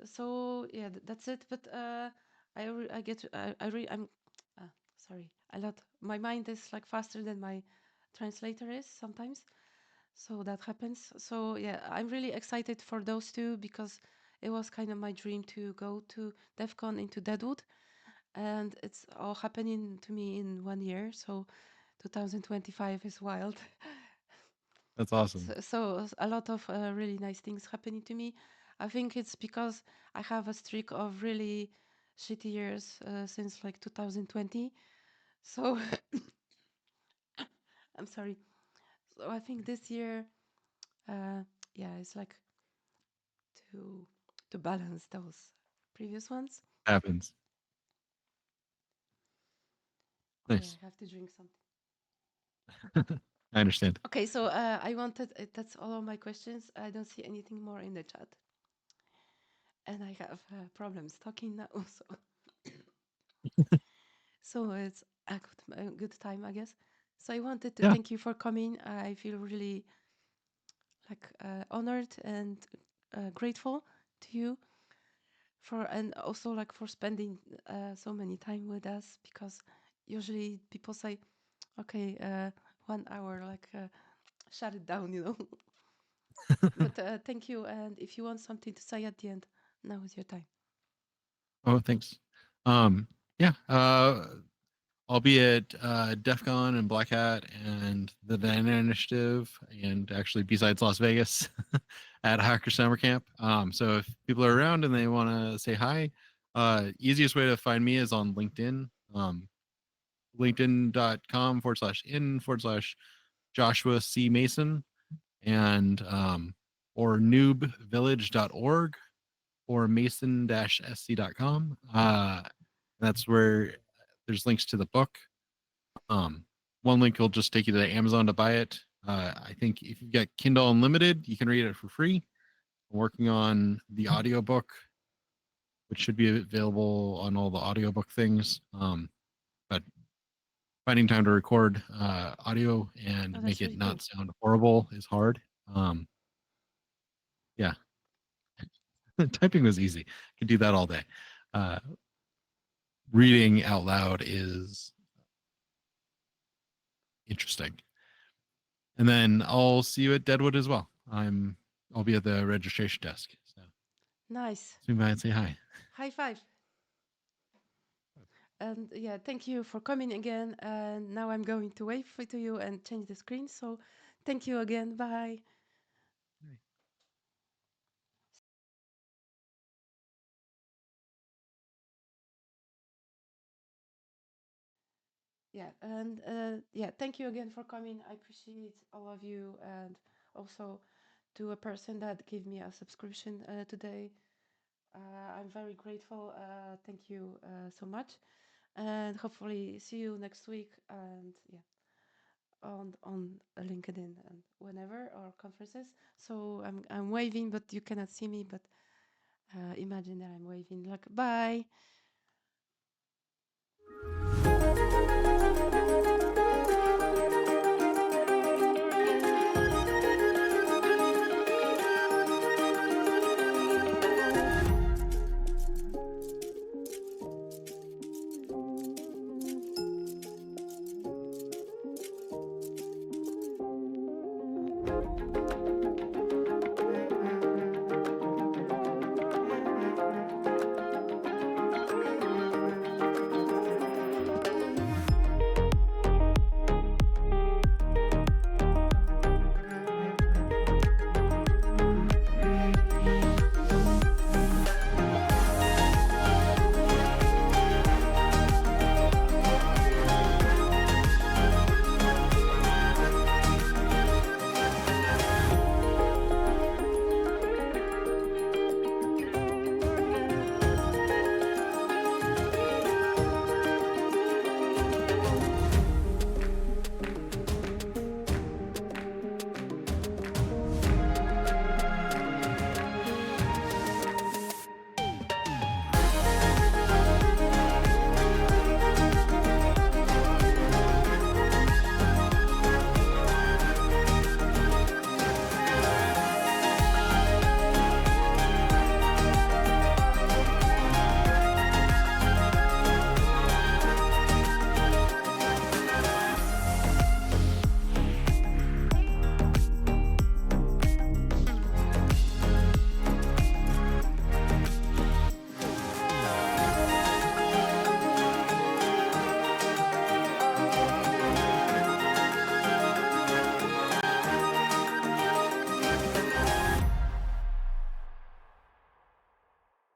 So yeah, that's it. But I get I'm sorry, a lot. My mind is like faster than my translator is sometimes. So that happens. So yeah, I'm really excited for those two because it was kind of my dream to go to DEF CON into Deadwood, and it's all happening to me in 1 year. So 2025 is wild. that's awesome. So a lot of really nice things happening to me. I think it's because I have a streak of really shitty years since like 2020. So I'm sorry. So I think this year, uh, yeah, it's like to to balance those previous ones. Happens. Oh yeah, Nice. I have to drink something. I understand. Okay, so I wanted that's all of my questions. I don't see anything more in the chat, and I have problems talking now. So it's a good time, I guess. So I wanted to Yeah, thank you for coming. I feel really like honored and grateful to you for, and also like for spending so many time with us, because usually people say, okay, 1 hour, like shut it down, you know. But thank you. And if you want something to say at the end, now is your time. oh, thanks. Yeah, I'll be at DEF CON and Black Hat and the Dynamic Initiative, and actually besides Las Vegas at Hacker Summer Camp. So if people are around and they want to say hi, easiest way to find me is on LinkedIn. LinkedIn.com/in/ Joshua C. Mason, and or noobvillage.org or mason-sc.com. That's where there's links to the book. Um, one link will just take you to Amazon to buy it. I think if you've got Kindle Unlimited, you can read it for free. I'm working on the audiobook, which should be available on all the audiobook things. But finding time to record audio Oh, and make that's it really cool. not sound horrible is hard. Yeah, typing was easy. I could do that all day. Uh, Reading out loud is interesting. And then I'll see you at Deadwood as well. I'll be at the registration desk. So Nice. swing by and say hi. High five. And yeah, thank you for coming again. And now I'm going to wave to you and change the screen. So thank you again. Bye. Yeah, and yeah, thank you again for coming. I appreciate all of you, and also to a person that gave me a subscription today. I'm very grateful. Thank you so much, and hopefully see you next week. And yeah, on LinkedIn and whenever or conferences. So I'm waving, but you cannot see me. But imagine that I'm waving like bye.